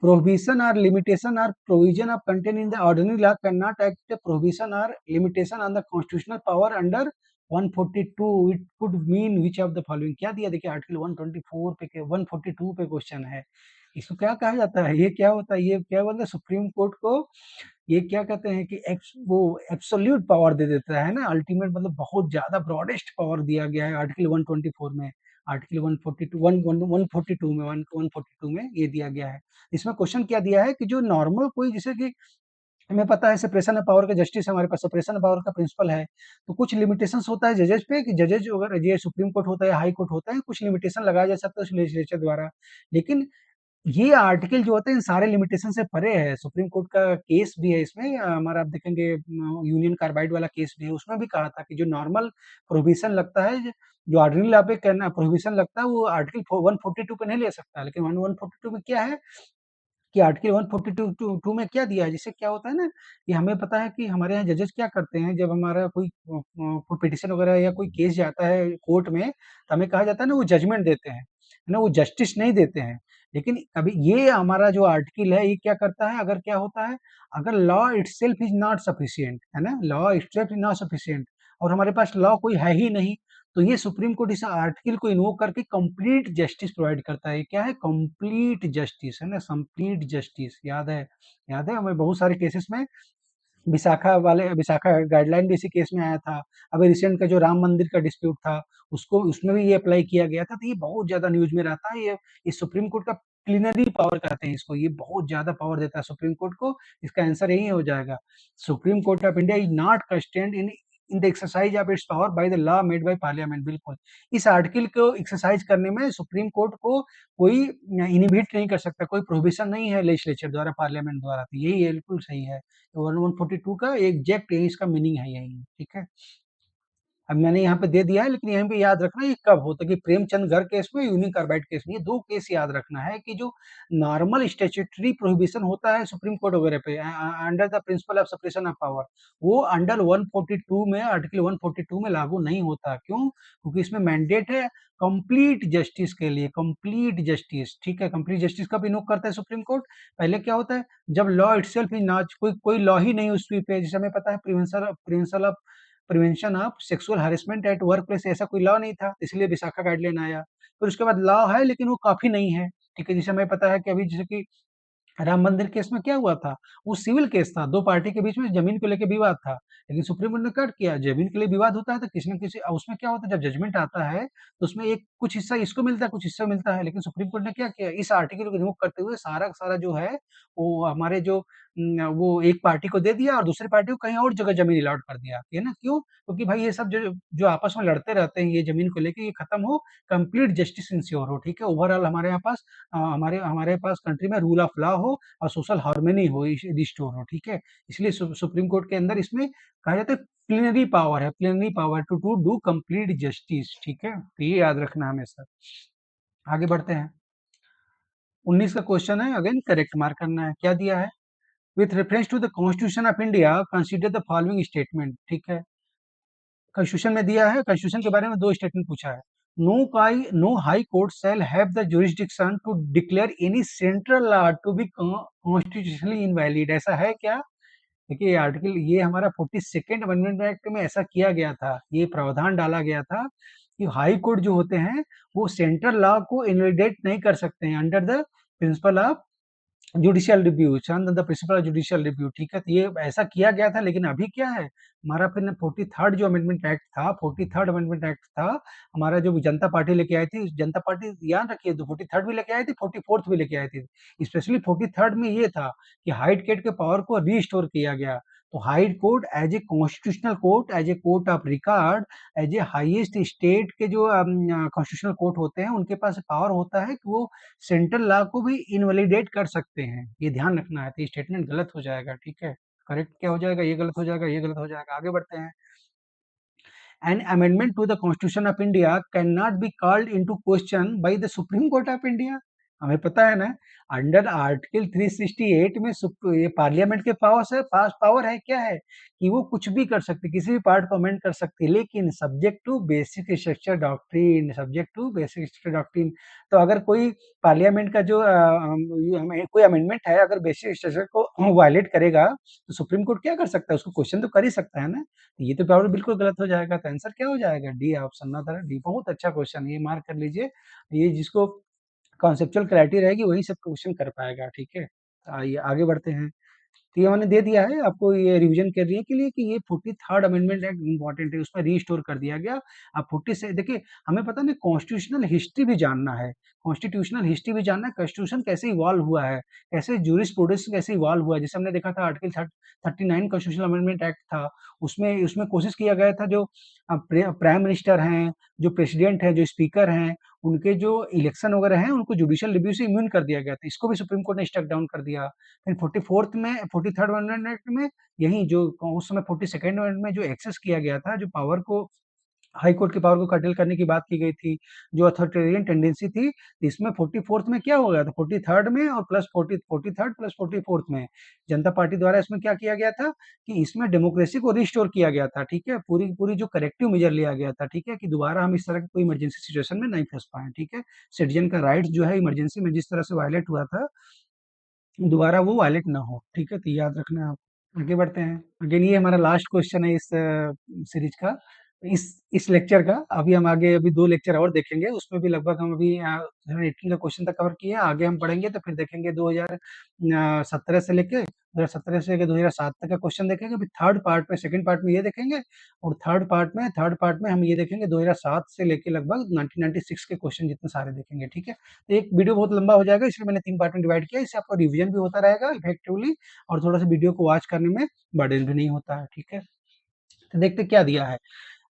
prohibition or limitation or provision of content in the ordinary law can not act prohibition or limitation on the constitutional power under 142, it could mean which of the following. क्या दिया? देखिए आर्टिकल 124 पे 142 पे क्वेश्चन है। इसको क्या कहा जाता है? ये क्या होता है? ये क्या बोलते हैं, सुप्रीम कोर्ट को ये क्या कहते हैं कि वो एब्सोल्यूट पावर दे देता है ना, अल्टीमेट मतलब बहुत ज़्यादा ब्रॉडेस्ट पावर दिया गया है आर्टिकल 124 में, आर्टिकल 142 में 142 में ये दिया गया है। इसमें क्वेश्चन क्या दिया है कि जो नॉर्मल कोई, जैसे कि हमें पता है सेपरेशन ऑफ पावर का, जस्टिस हमारे पास सेपरेशन ऑफ पावर का प्रिंसिपल है, तो कुछ लिमिटेशंस होता है जजेस पे कि जजेस अगर ये सुप्रीम कोर्ट होता है या हाई कोर्ट होता है, कुछ लिमिटेशन लगाया जा सकता है उस लेजिस्लेचर द्वारा। लेकिन ये आर्टिकल जो होते हैं इन सारे लिमिटेशन से परे है। सुप्रीम कोर्ट का केस भी है इसमें, हमारा आप देखेंगे यूनियन कार्बाइड वाला केस भी है, उसमें भी कहा था कि जो नॉर्मल प्रोहिबिशन लगता है, जो ऑर्डिनरी लॉ पे करना प्रोहिबिशन लगता है, वो आर्टिकल 142 पे नहीं ले सकता। लेकिन 142 में क्या है कि आर्टिकल 142 टू में क्या दिया है, जिससे क्या होता है ना कि हमें पता है कि हमारे यहाँ जजेस क्या करते हैं, जब हमारा कोई पिटिशन वगैरह या कोई केस जाता है कोर्ट में, तो हमें कहा जाता है ना वो जजमेंट देते हैं, है ना? वो जस्टिस नहीं देते हैं। लेकिन अभी ये हमारा जो आर्टिकल है, ये क्या करता है, अगर क्या होता है, अगर law itself is not sufficient, है ना? Law itself is not sufficient और हमारे पास लॉ कोई है ही नहीं, तो ये सुप्रीम कोर्ट इस आर्टिकल को इन्वोक करके कंप्लीट जस्टिस प्रोवाइड करता है। क्या है? कंप्लीट जस्टिस, है ना? कंप्लीट जस्टिस, याद है हमें बहुत सारे केसेस में, विशाखा गाइडलाइन भी इसी केस में आया था। अभी रिसेंट का जो राम मंदिर का डिस्प्यूट था, उसको उसमें भी ये अप्लाई किया गया था, तो ये बहुत ज़्यादा न्यूज़ में रहता है। ये सुप्रीम कोर्ट का प्लीनरी पावर कहते हैं इसको, ये बहुत ज़्यादा पावर देता है सुप्रीम कोर्ट को। इसका आंसर यही हो जाएगा। Supreme court of India is not constrained in the exercise of its power by the law made by parliament, बिल्कुल। इस आर्टिकल को एक्सरसाइज करने में सुप्रीम कोर्ट को कोई इनहिबिट नहीं कर सकता, कोई प्रोहिबिशन नहीं है लेजिस्लेचर द्वारा, पार्लियामेंट द्वारा। तो यही है, बिल्कुल सही है। 142 का एग्जैक्ट यही इसका मीनिंग है, यही, ठीक है? अब मैंने यहाँ पे दे दिया है, लेकिन यहाँ पे याद रखना ये कब होता है कि प्रेमचंद घर केस में, यूनियन कार्बाइड केस में, ये 2 केस याद रखना है कि जो नॉर्मल स्टैट्यूटरी प्रोहिबिशन होता है सुप्रीम कोर्ट वगैरह पे under the principle of separation of power, वो अंडर 142 में, आर्टिकल 142 में लागू नहीं होता। क्यों? क्योंकि इसमें मैंडेट है कंप्लीट जस्टिस के लिए, कंप्लीट जस्टिस, ठीक है? कंप्लीट जस्टिस कब इन्वोक करता है सुप्रीम कोर्ट? पहले क्या होता है, जब लॉ इटसेल्फ इज नॉट, कोई लॉ ही नहीं उस पे, जैसे हमें पता है prevention of sexual harassment at work place, ऐसा कोई लॉ नहीं था, इसलिए विशाखा गाइडलाइन आया। फिर उसके बाद लॉ है लेकिन वो काफ़ी नहीं है, ठीक है? जैसे हमें पता है कि अभी जैसे कि राम मंदिर केस में क्या हुआ था? वो सिविल केस था, 2 पार्टी के बीच में जमीन को लेके विवाद था। लेकिन सुप्रीम कोर्ट ने कट किया, जमीन के लिए विवाद होता है तो किसी न किसी उसमें क्या होता है, जब जजमेंट आता है, तो उसमें एक कुछ हिस्सा इसको मिलता है, कुछ हिस्सा मिलता है। लेकिन सुप्रीम कोर्ट ने क्या किया, इस आर्टिकल को रिमूव करते हुए सारा का सारा जो है, वो हमारे जो वो एक पार्टी को दे दिया और दूसरी पार्टी को कहीं और जगह जमीन अलॉट कर दिया। है ना? क्यों? क्योंकि भाई ये सब जो जो आपस में लड़ते रहते हैं ये जमीन को लेके, ये खत्म हो, कंप्लीट जस्टिस इंश्योर हो, ठीक है? ओवरऑल हमारे यहाँ पास हमारे हमारे पास कंट्री में रूल ऑफ लॉ हो और सोशल हार्मनी हो, रिस्टोर हो, ठीक है? इसलिए सुप्रीम कोर्ट के अंदर इसमें कहा जाता है प्लेनरी पावर है, plenary power to to do complete justice, ठीक है? तो ये याद रखना हमेशा। आगे बढ़ते हैं। 19 का क्वेश्चन है, अगेन करेक्ट मार्क करना है। क्या दिया है? With reference to the constitution of India consider the following statement, ठीक है? कॉन्स्टिट्यूशन में दिया है, कॉन्स्टिट्यूशन के बारे में 2 स्टेटमेंट पूछा है। No high court shall have the jurisdiction to declare any central law to be constitutionally invalid. ऐसा है क्या? देखिए ये आर्टिकल, ये हमारा 42nd अमेंडमेंट एक्ट में ऐसा किया गया था, ये प्रावधान डाला गया था कि हाई कोर्ट जो होते हैं वो सेंट्रल लॉ को इनवैलिडेट नहीं कर सकते हैं under the principle of judicial review, चंद द प्रिंसिपल जुडिशियल रिव्यू, ठीक है? तो ये ऐसा किया गया था, लेकिन अभी क्या है, हमारा फिर 43rd जो अमेंडमेंट एक्ट था, 43rd अमेंडमेंट एक्ट था हमारा, जो जनता पार्टी लेके आई थी, जनता पार्टी याद रखिए, 43rd भी लेके आई थी, 44th भी लेके आई थी। स्पेशली 43rd में ये था कि हाई कोर्ट के पावर को रिस्टोर किया गया। तो high court as a constitutional court, as a court of record, as a highest state के जो कॉन्स्टिट्यूशनल कोर्ट होते हैं, उनके पास पावर होता है कि वो सेंट्रल लॉ को भी इनवैलिडेट कर सकते हैं। ये ध्यान रखना है, तो ये स्टेटमेंट गलत हो जाएगा, ठीक है? करेक्ट क्या हो जाएगा? ये गलत हो जाएगा, ये गलत हो जाएगा। आगे बढ़ते हैं। An amendment to the Constitution of India cannot be called into question by the Supreme Court of India। हमें पता है ना, अंडर आर्टिकल 368 में ये पार्लियामेंट के पास पावर है, क्या है कि वो कुछ भी कर सकती, किसी भी पार्ट को अमेंड कर सकती है, लेकिन subject to basic structure doctrine, subject to basic structure doctrine. तो अगर कोई पार्लियामेंट का जो कोई अमेंडमेंट है, अगर बेसिक स्ट्रक्चर को वायलेट करेगा, तो सुप्रीम कोर्ट क्या कर सकता है? उसको क्वेश्चन तो कर ही सकता है ना। ये तो पावर बिल्कुल गलत हो जाएगा, तो आंसर क्या हो जाएगा? डी ऑप्शन, ना था डी। बहुत अच्छा क्वेश्चन, ये मार्क कर लीजिए। ये जिसको कॉन्सेप्चुअल क्लैरिटी रहेगी वही सब क्वेश्चन कर पाएगा, ठीक है? आइए आगे बढ़ते हैं। तो ये मैंने दे दिया है आपको, ये रिवीजन करने के लिए कि ये 43rd अमेंडमेंट एक्ट इंपॉर्टेंट है, उसमें रीस्टोर कर दिया गया। अब 40 से देखिए, हमें पता नहीं कॉन्स्टिट्यूशनल हिस्ट्री भी जानना है, कॉन्स्टिट्यूशनल हिस्ट्री भी जानना है, कॉन्स्टिट्यूशन कैसे इवॉल्व हुआ है, कैसे जूरिस्प्रूडेंस कैसे इवॉल्व हुआ है। जैसे हमने देखा था आर्टिकल 39 कॉन्स्टिट्यूशनल अमेंडमेंट एक्ट था, उसमें उसमें कोशिश किया गया था, जो प्राइम मिनिस्टर हैं, जो प्रेसिडेंट हैं, जो स्पीकर हैं, उनके जो इलेक्शन वगैरह हैं, उनको जुडिशियल रिव्यू से इम्यून कर दिया गया था। इसको भी सुप्रीम कोर्ट ने स्टक डाउन कर दिया। फिर 44th में, 43rd अमेंडमेंट एक्ट में, यही जो उस समय 42nd अमेंडमेंट में जो एक्सेस किया गया था, जो पावर को, हाई कोर्ट की पावर को कर्टेल करने की बात की गई थी, जो अथॉरिटेरियन टेंडेंसी थी, इसमें 44th में क्या हो गया था, 43rd में और प्लस 43rd प्लस 44th में जनता पार्टी द्वारा इसमें क्या किया गया था कि इसमें डेमोक्रेसी को रिस्टोर किया गया था, ठीक है? पूरी पूरी जो करेक्टिव मेजर लिया गया था, ठीक है? कि दोबारा हम इस तरह की कोई इमरजेंसी सिचुएशन में नहीं फंस पाए, ठीक है? सिटीजन का राइट्स जो है इमरजेंसी में जिस तरह से वायलेट हुआ था, दोबारा वो वायलेट ना हो, ठीक है? तो ये याद रखना है आप। आगे बढ़ते हैं। अगेन ये हमारा लास्ट क्वेश्चन है इस सीरीज का, इस लेक्चर का। अभी हम आगे अभी 2 लेक्चर और देखेंगे, उसमें भी लगभग हम अभी 2018 का क्वेश्चन तक कवर किए हैं। आगे हम पढ़ेंगे तो फिर देखेंगे 2017 से लेके 2017 से लेके 2007 तक का क्वेश्चन देखेंगे। फिर थर्ड पार्ट में, सेकंड पार्ट में ये देखेंगे, और थर्ड पार्ट में हम ये देखेंगे 2007 से लेके लगभग 1996 के क्वेश्चन जितने सारे देखेंगे, ठीक है? तो एक वीडियो बहुत लंबा हो जाएगा, इसलिए मैंने 3 पार्ट में डिवाइड किया, इससे आपका रिवीजन भी होता रहेगा इफेक्टिवली, और थोड़ा सा वीडियो को वॉच करने में बर्डन भी नहीं होता है, ठीक है? तो देखते क्या दिया है।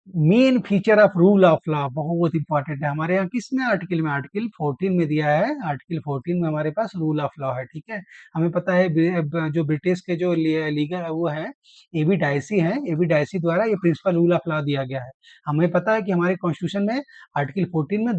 Main feature of rule of law बहुत इंपॉर्टेंट है हमारे यहाँ, किसमें? आर्टिकल में, आर्टिकल 14 में दिया है। आर्टिकल 14 में हमारे पास रूल ऑफ लॉ है, ठीक है? हमें पता है जो ब्रिटिश के जो लीगल वो है, एबी डाइसी है, एबी डाइसी द्वारा ये प्रिंसिपल रूल ऑफ लॉ दिया गया है। हमें पता है कि हमारे कॉन्स्टिट्यूशन में आर्टिकल 14 में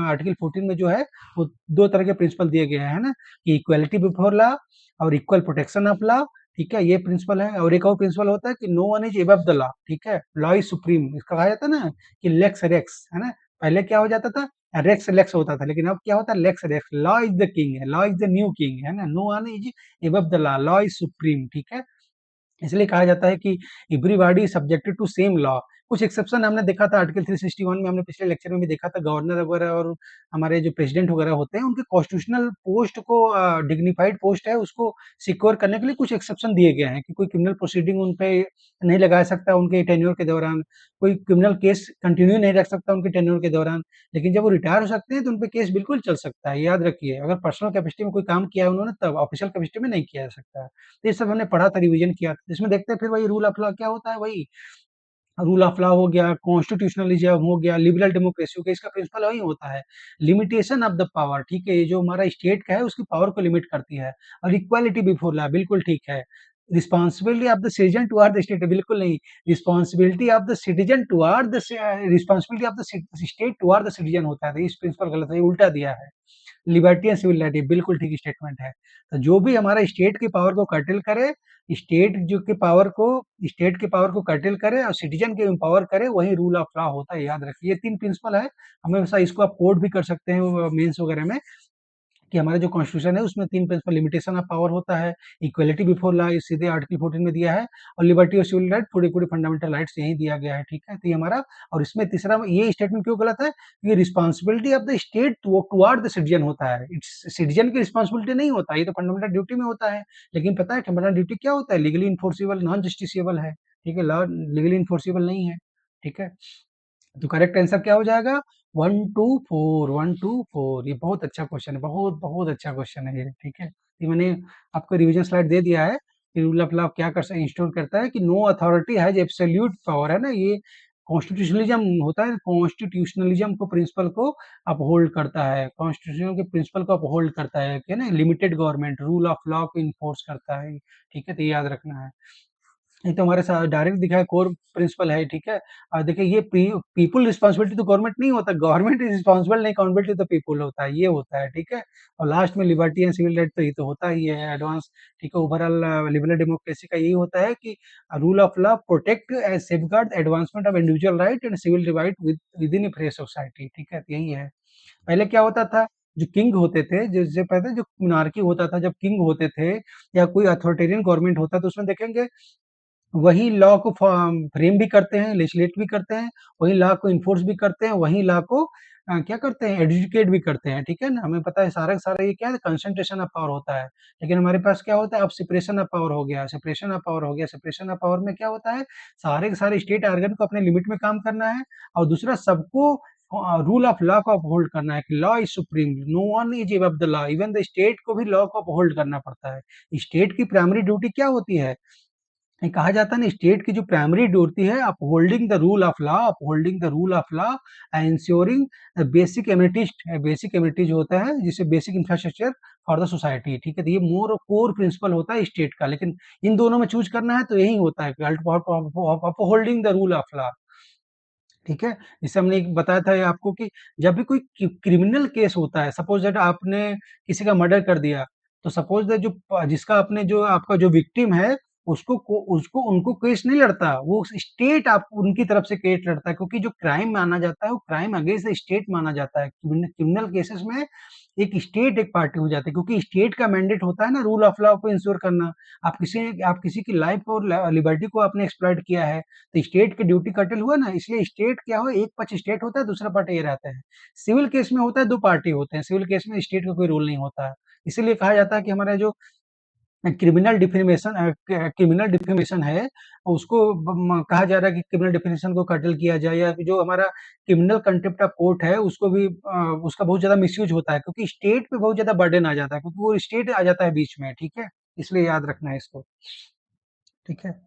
आर्टिकल 14 में जो है वो 2 तरह के प्रिंसिपल दिए गए हैं ना, कि इक्वलिटी बिफोर लॉ और इक्वल प्रोटेक्शन ऑफ लॉ, ठीक है? ये प्रिंसिपल है। और एक और प्रिंसिपल होता है कि no one is above the law, ठीक है? लॉ इज सुप्रीम, इसका कहा जाता है ना कि लेक्स रेक्स, है ना? पहले क्या हो जाता था, रेक्स लेक्स होता था, लेकिन अब क्या होता है, लेक्स रेक्स। लॉ इज द किंग है, law is the new king, है ना? No one is above the law, law is supreme, ठीक है? इसलिए कहा जाता है कि everybody is subjected to same law. कुछ एक्सेप्शन हमने देखा था आर्टिकल 361 में, हमने पिछले लेक्चर में भी देखा था, गवर्नर वगैरह और हमारे जो प्रेसिडेंट वगैरह होते हैं, उनके कॉन्स्टिट्यूशनल पोस्ट को डिग्निफाइड पोस्ट है, उसको सिक्योर करने के लिए कुछ एक्सेप्शन दिए गए हैं कि कोई क्रिमिनल प्रोसीडिंग उन पे नहीं लगा सकता उनके टेन्योर के दौरान, कोई क्रिमिनल केस कंटिन्यू नहीं रख सकता उनके टेन्योर के दौरान, लेकिन जब वो रिटायर हो सकते हैं तो उन पे केस बिल्कुल चल सकता है, याद रखिए। अगर पर्सनल कैपेसिटी में कोई काम किया है उन्होंने तब, ऑफिशियल कैपेसिटी में नहीं किया जा सकता है। तो ये सब हमने पढ़ा था, रिवीजन किया था। इसमें देखते हैं फिर वही रूल ऑफ लॉ क्या होता है, वही रूल ऑफ लॉ हो गया, कॉन्स्टिट्यूशनलिज्म हो गया, लिबरल डेमोक्रेसी हो गया, इसका प्रिंसिपल वही होता है, लिमिटेशन ऑफ द पावर, ठीक है? ये जो हमारा स्टेट का है उसकी पावर को लिमिट करती है, और इक्वालिटी बिफोर लॉ, बिल्कुल ठीक है। Responsibility of the citizen toward the state, बिल्कुल नहीं, responsibility of the citizen toward the responsibility of the state toward the citizen होता है, तो इस प्रिंसिपल गलत है, ये उल्टा दिया है। लिबर्टी एंड सिविल राइट, बिल्कुल ठीक स्टेटमेंट है। तो जो भी हमारा स्टेट की पावर को कर्टेल करे, स्टेट की पावर को कर्टेल करे और सिटीजन को एम्पावर करे, वही रूल ऑफ लॉ होता है, याद रखिए। ये 3 प्रिंसिपल है, हमेशा इसको आप कोट भी कर सकते हैं मेंस वगैरह में, कि हमारा जो कॉन्स्टिट्यूशन है उसमें 3 प्रिंसिपल, लिमिटेशन ऑफ पावर होता है, इक्वालिटी बिफोर लॉ ये सीधे आर्टिकल 14 में दिया है, और लिबर्टी और सिविल राइट पूरी-पूरी फंडामेंटल राइट्स यहीं दिया गया है, ठीक है? तो ये हमारा, और इसमें तीसरा ये स्टेटमेंट क्यों गलत है? ये responsibility of the state toward the citizen होता है, इट्स सिटीजन की रिस्पांसिबिलिटी नहीं होता, ये तो फंडामेंटल ड्यूटी में होता है। लेकिन पता है फंडामेंटल ड्यूटी क्या होता है? लीगली इन्फोर्सिबल, नॉन जस्टिसिएबल है, ठीक है? लॉ लीगली इन्फोर्सिबल नहीं है, ठीक है? तो करेक्ट आंसर क्या हो जाएगा? 124 ये बहुत अच्छा क्वेश्चन है, बहुत अच्छा क्वेश्चन है ये, ठीक है? ये मैंने आपको रिवीजन स्लाइड दे दिया है कि रूल ऑफ लॉ क्या कर इंस्टोर करता है, कि no authority has absolute power, है ना? ये कॉन्स्टिट्यूशनलिज्म होता है, कॉन्स्टिट्यूशनलिज्म को प्रिंसिपल को अपहोल्ड करता है, कॉन्स्टिट्यूशन के प्रिंसिपल को अपहोल्ड करता है, क्या ना? Limited government rule of law को इन्फोर्स करता है, ठीक है? तो ये याद रखना है। ये तो हमारे साथ डायरेक्ट दिखा है, कोर प्रिंसिपल है, ठीक है? देखिए ये पीपल रिस्पांसिबिलिटी तो गवर्नमेंट नहीं होता, गवर्नमेंट इज रिस्पांसिबल नहीं, अकाउंटेबिलिटी तो पीपल होता है, ये होता है, ठीक है? और लास्ट में लिबर्टी एंड सिविल राइट तो ये तो होता ही है एडवांस, ठीक है? ओवरऑल लिबरल डेमोक्रेसी का यही होता है कि rule of law protect and safeguard advancement of individual right and civil right within a free society, ठीक है? तो यही है। पहले क्या होता था, जो किंग होते थे, जैसे पहले जो मोनार्की होता था, जब किंग होते थे या कोई अथॉरिटेरियन गवर्नमेंट होता, तो उसमें देखेंगे वही लॉ को फ्रेम भी करते हैं, लेजिस्लेट भी करते हैं, वही लॉ को इन्फोर्स भी करते हैं, वही लॉ को क्या करते हैं, एडजुडिकेट भी करते हैं, ठीक है ना? हमें पता है सारा का सारा ये क्या है, कंसंट्रेशन ऑफ पावर होता है। लेकिन हमारे पास क्या होता है, अब सेपरेशन ऑफ पावर हो गया, सेपरेशन ऑफ पावर हो गया, सेपरेशन ऑफ पावर में क्या होता है, सारे के सारे स्टेट ऑर्गन को अपने लिमिट में काम करना है, और दूसरा सबको रूल ऑफ लॉ को अपहोल्ड करना है, कि law is supreme, no one is above the law, even the state को भी लॉ को अपहोल्ड करना पड़ता है। स्टेट की प्राइमरी ड्यूटी क्या होती है? ये कहा जाता है ना, स्टेट की जो प्राइमरी ड्यूटी है, upholding the rule of law, upholding the rule of law and ensuring basic amenities होता है, जिसे basic infrastructure for the society, ठीक है? तो ये मोर कोर प्रिंसिपल होता है स्टेट का, लेकिन इन दोनों में चूज करना है तो यही होता है, upholding the rule of law, ठीक है? जैसे हमने एक बताया था आपको कि जब भी कोई क्रिमिनल केस होता है, सपोज दैट आपने किसी का मर्डर कर दिया, तो सपोज दैट जिसका आपने जो आपका जो विक्टिम है, उसको उनको केस नहीं लड़ता, वो स्टेट आप उनकी तरफ से केस लड़ता है, क्योंकि जो क्राइम माना जाता है वो क्राइम अगेंस्ट द स्टेट माना जाता है। क्रिमिनल केसेस में एक स्टेट एक पार्टी हो जाती है, क्योंकि स्टेट का मैंडेट होता है ना रूल ऑफ लॉ को इंश्योर करना। आप किसी की लाइफ और लिबर्टी को आपने एक्सप्लॉइट किया है, तो स्टेट की ड्यूटी कर्टेल हुआ ना, इसलिए स्टेट क्या हो, एक पक्ष स्टेट होता है, दूसरा पार्टी ये रहता है। सिविल केस में होता है, 2 पार्टी होते हैं, सिविल केस में स्टेट का कोई रोल नहीं होता है। इसीलिए कहा जाता है कि हमारा जो क्रिमिनल डिफेमेशन है, उसको कहा जा रहा है कि क्रिमिनल डिफेमेशन को कर्टल किया जाए, या जो हमारा क्रिमिनल कंटेम्प्ट ऑफ कोर्ट है उसको भी उसका बहुत ज्यादा मिसयूज होता है, क्योंकि स्टेट पे बहुत ज्यादा बर्डन आ जाता है, क्योंकि वो स्टेट आ जाता है बीच में, ठीक है? इसलिए याद रखना है इसको, ठीक है?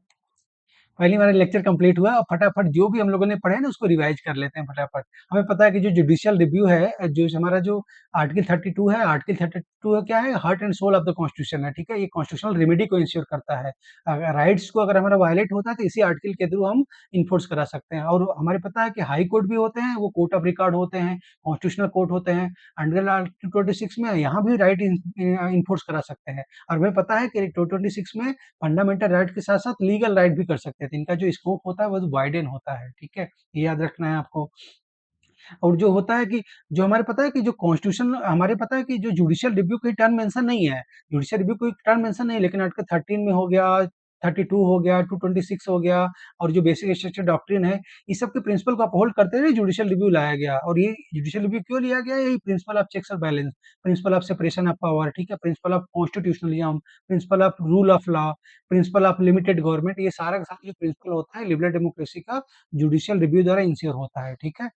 फाइनली हमारा लेक्चर कंप्लीट हुआ, और फटाफट जो भी हम लोगों ने पढ़ा है ना उसको रिवाइज कर लेते हैं फटाफट। हमें पता है कि जो जुडिशियल रिव्यू है, जो हमारा जो आर्टिकल 32 है, आर्टिकल 32 क्या है, heart and soul of the constitution है, ठीक है? ये कॉन्स्टिट्यूशनल रेमेडी को इंश्योर करता है। अगर राइट्स को अगर हमारा वायलेट होता है तो इसी आर्टिकल के थ्रू हम इन्फोर्स करा सकते हैं। और हमारे पता है कि हाई कोर्ट भी होते हैं, वो कोर्ट ऑफ रिकॉर्ड होते हैं, कॉन्स्टिट्यूशनल कोर्ट होते हैं। अंडर आर्टिकल 26 में यहाँ भी राइट इन्फोर्स करा सकते हैं। और हमें पता है कि 26 में फंडामेंटल राइट के साथ-साथ लीगल राइट भी कर सकते हैं। तो इनका जो स्कोप होता है वो वाइडेन होता है, ठीक है? ये याद रखना है आपको। और जो होता है कि जो हमारे पता है कि जो कॉन्स्टिट्यूशन हमारे पता है कि जो जुडिशियल रिव्यू कोई टर्म मेंशन नहीं है। जुडिशियल रिव्यू कोई टर्म मेंशन नहीं है, लेकिन आर्टिकल 13 में हो गया, 32 हो गया, 226 हो गया और जो बेसिक स्ट्रक्चर डॉक्ट्रिन है, इस सब के प्रिंसिपल को अपहोल्ड करते हुए जुडिशियल रिव्यू लाया गया और ये जुडिशियल रिव्यू क्यों लिया गया? यही प्रिंसिपल ऑफ चेक्स और balance, principle of separation of power, ठीक है? Principle of constitutionalism, principle of rule of law, principle of limited government, ये सारा का सारा जो प्रिंसिपल होता है लिबरल डेमोक्रेसी का जुडिशियल रिव्यू द्वारा इंश्योर होता है, ठीक है?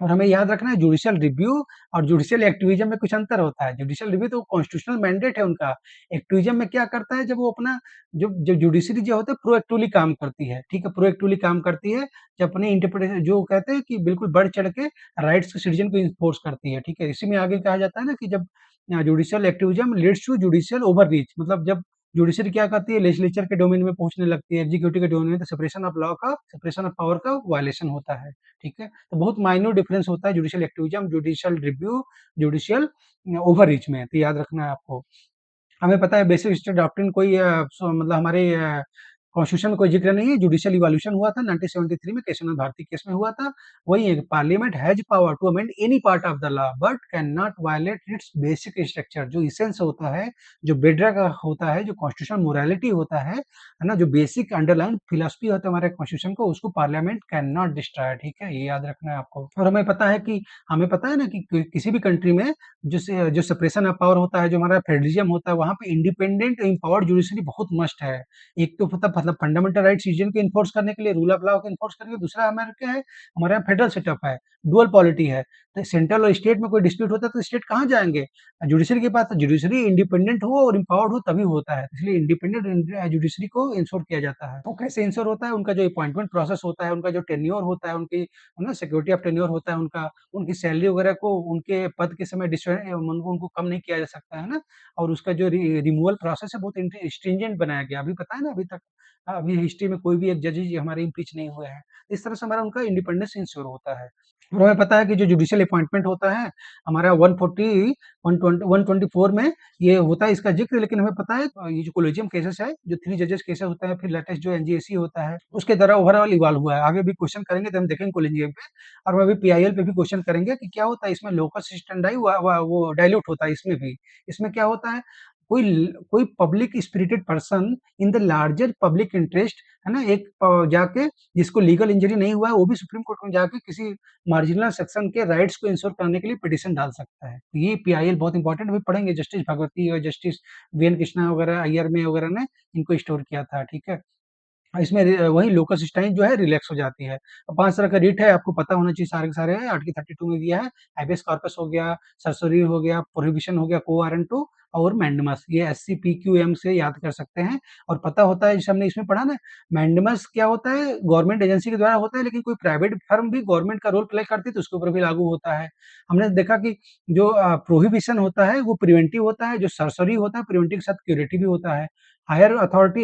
और हमें याद रखना है जुडिशियल रिव्यू और जुडिशियल एक्टिविज्म में कुछ अंतर होता है। जुडिशियल रिव्यू तो कॉन्स्टिट्यूशनल मैंडेट है उनका। एक्टिविज्म में क्या करता है जब वो अपना जो जो जुडिशरी जो होता है प्रोएक्टिवली काम करती है, ठीक है? प्रोएक्टिवली काम करती है, जब अपनी इंटरप्रिटेशन जो कहते हैं कि बिल्कुल बढ़-चढ़ के राइट्स के सिटीजन को एनफोर्स करती है, ठीक है? इसी में आगे कहा जाता है ना कि जब judicial activism leads to judicial overreach, मतलब जब जुडिशरी क्या करती है लेजिस्लेचर के डोमेन में पहुँचने लगती है, एग्जीक्यूटिव के डोमेन में, तो सेपरेशन ऑफ पावर का वायलेशन होता है, ठीक है? तो बहुत माइन्यूट डिफरेंस होता है judicial activism, judicial review, judicial overreach में, तो याद रखना है आपको। हमें पता है बेसिक स्टैंडर्ड डॉक्ट्रिन कोई मतलब हमारे कॉन्स्टिट्यूशन में कोई ज़िक्र नहीं है, जुडिशियल इवोल्यूशन हुआ था 1973 में केशव नंद भारती केस में हुआ था। वही है कि parliament has power to amend any part of the law but can not violate its basic structure, जो एसेंस होता है, जो बेडरॉक होता है, जो कॉन्स्टिट्यूशनल मोरालिटी होता है ना? जो बेसिक अंडरलाइन फिलॉसफी होता है हमारे कॉन्स्टिट्यूशन को, उसको पार्लियामेंट कैन नॉट डिस्ट्रॉय, ठीक है? ये याद रखना है आपको। और हमें पता है ना कि किसी भी कंट्री में जो सेपरेशन ऑफ पावर होता है, जो हमारा फेडरलिज्म होता है, वहाँ पे इंडिपेंडेंट एम्पावर्ड जुडिशरी बहुत मस्ट है। एक तो मतलब फंडामेंटल राइट्स सिटीजन को एनफोर्स करने के लिए, रूल ऑफ लॉ को एनफोर्स करने के लिए, दूसरा हमारा क्या है, हमारे यहाँ फेडरल सेटअप है, डुअल पॉलिटी है। तो सेंट्रल और स्टेट में कोई डिस्प्यूट होता है तो स्टेट कहाँ जाएँगे? जुडिशरी के पास। तो जुडिशरी इंडिपेंडेंट हो और एम्पावर्ड हो तभी होता है। इसलिए इंडिपेंडेंट जुडिशरी को इंश्योर किया जाता है। वो कैसे इंश्योर होता है? उनका जो अपॉइंटमेंट प्रोसेस होता है, उनका जो टेन्योर होता है, उनकी ना सिक्योरिटी ऑफ टेन्योर होता है उनका, उनकी सैलरी वगैरह को उनके पद के समय उनको उनको कम नहीं किया जा सकता है ना? और उसका जो रिमूवल प्रोसेस है बहुत स्ट्रिंजेंट बनाया गया। अभी पता है ना, अभी तक अभी हिस्ट्री में कोई भी एक जजेस हमारे इम्पीच नहीं हुए हैं। इस तरह से हमारा उनका इंडिपेंडेंस इंश्योर होता है। और हमें पता है कि जो जुडिशियल अपॉइंटमेंट होता है हमारा 140 120 124 में ये होता है इसका ज़िक्र, लेकिन हमें पता है ये जो कोलेजियम केसेस है, जो 3 जजेस केसेस होता है, फिर लेटेस्ट जो एनजीएसी होता है, उसके द्वारा ओवरऑल इवॉल्व हुआ है। आगे भी क्वेश्चन करेंगे तो हम देखेंगे कोलेजियम पे, और हम अभी पीआईएल पे भी क्वेश्चन करेंगे कि क्या होता है इसमें लोकस स्टेंडाई वो डाइल्यूट होता है इसमें भी। इसमें क्या होता है, कोई public spirited person in the larger public interest, है ना? एक जाके जिसको लीगल इंजरी नहीं हुआ है, वो भी सुप्रीम कोर्ट में जाके किसी मार्जिनल सेक्शन के राइट्स को इंश्योर करने के लिए पिटीशन डाल सकता है। ये पीआईएल बहुत इंपॉर्टेंट, अभी पढ़ेंगे। जस्टिस भगवती और जस्टिस वीएन कृष्णा वगैरह, अय्यर में वगैरह ने इनको स्टोर किया था, ठीक है? इसमें वही लोकस स्टाइन जो है रिलैक्स हो जाती है। 5 तरह का रिट है, आपको पता होना चाहिए सारे के सारे हैं, आर्टिकल 32 में दिया है। हैबेस कॉर्पस हो गया, सर्सरी हो गया, प्रोहिबिशन हो गया, क्वो वारंटो और मैंडेमस। ये एससीपीक्यूएम से याद कर सकते हैं और पता होता है, जैसे हमने इसमें पढ़ा ना, मैंडेमस क्या होता है, गवर्नमेंट एजेंसी के द्वारा होता है, लेकिन कोई प्राइवेट फर्म भी गवर्नमेंट का रोल प्ले करती है तो उसके ऊपर भी लागू होता है। हमने देखा कि जो प्रोहिबिशन होता है वो प्रिवेंटिव होता है, जो सर्सरी होता है प्रिवेंटिव के साथ क्यूरेटिव भी होता है। हायर अथॉरिटी,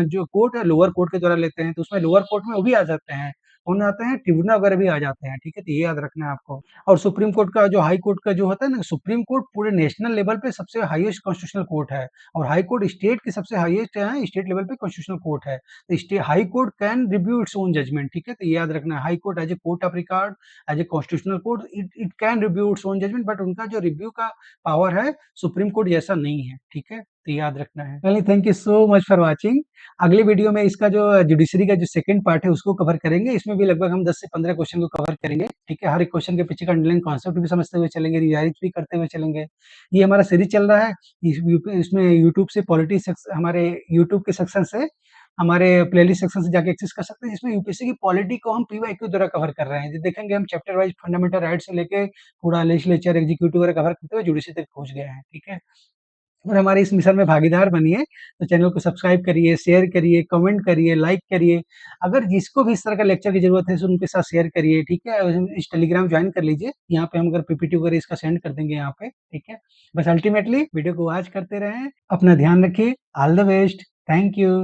जो कोर्ट है लोअर कोर्ट के द्वारा लेते हैं, तो उसमें लोअर कोर्ट में वो भी आ जाते हैं। कौन आते हैं? ट्रिब्यूनल वगैरह भी आ जाते हैं, ठीक है? तो ये याद रखना है आपको। और सुप्रीम कोर्ट का जो हाई कोर्ट का जो होता है ना, सुप्रीम कोर्ट पूरे नेशनल लेवल पे सबसे हाईएस्ट कॉन्स्टिट्यूशनल कोर्ट है और हाई कोर्ट स्टेट की सबसे हाईएस्ट है, स्टेट लेवल पे कॉन्स्टिट्यूशनल कोर्ट है। तो high court can review its own judgment, ठीक है? तो ये याद रखना है, high court as a court of record, as a constitutional court, it it can review its own judgment, but उनका जो रिव्यू का पावर है सुप्रीम कोर्ट जैसा नहीं है, ठीक है? तो याद रखना है। चलिए, thank you so much for watching. अगली वीडियो में इसका जो जुडिशरी का जो सेकंड पार्ट है उसको कवर करेंगे। इसमें भी लगभग हम 10 से 15 क्वेश्चन को कवर करेंगे, ठीक है? हर एक क्वेश्चन के पीछे का अंडरलाइन कॉन्सेप्ट भी समझते हुए चलेंगे, रिवाइज भी करते हुए चलेंगे। ये हमारा सीरीज चल रहा है। इसमें यूट्यूब से हमारे यूट्यूब के सेक्शन से, हमारे प्लेलिस्ट सेक्शन से जाके एक्सेस कर सकते हैं, जिसमें यूपीएससी की पॉलिटी को हम पीवाईक्यू द्वारा कवर कर रहे हैं। जो देखेंगे हम चैप्टर वाइज फंडामेंटल राइट से लेके पूरा लेजिस्लेचर, एग्जीक्यूटिव वगैरह कवर करते हुए जुडिशरी तक पहुँच गए हैं, ठीक है? और हमारे इस मिशन में भागीदार बनिए, तो चैनल को सब्सक्राइब करिए, शेयर करिए, कमेंट करिए, लाइक करिए। अगर जिसको भी इस तरह का लेक्चर की ज़रूरत है, सो उनके साथ शेयर करिए, ठीक है? और इस टेलीग्राम जॉइन कर लीजिए, यहाँ पे हम अगर पीपीटी वगैरह इसका सेंड कर देंगे यहाँ पे, ठीक है? बस अल्टीमेटली वीडियो को वॉच करते रहें, अपना ध्यान रखिए, all the best, thank you.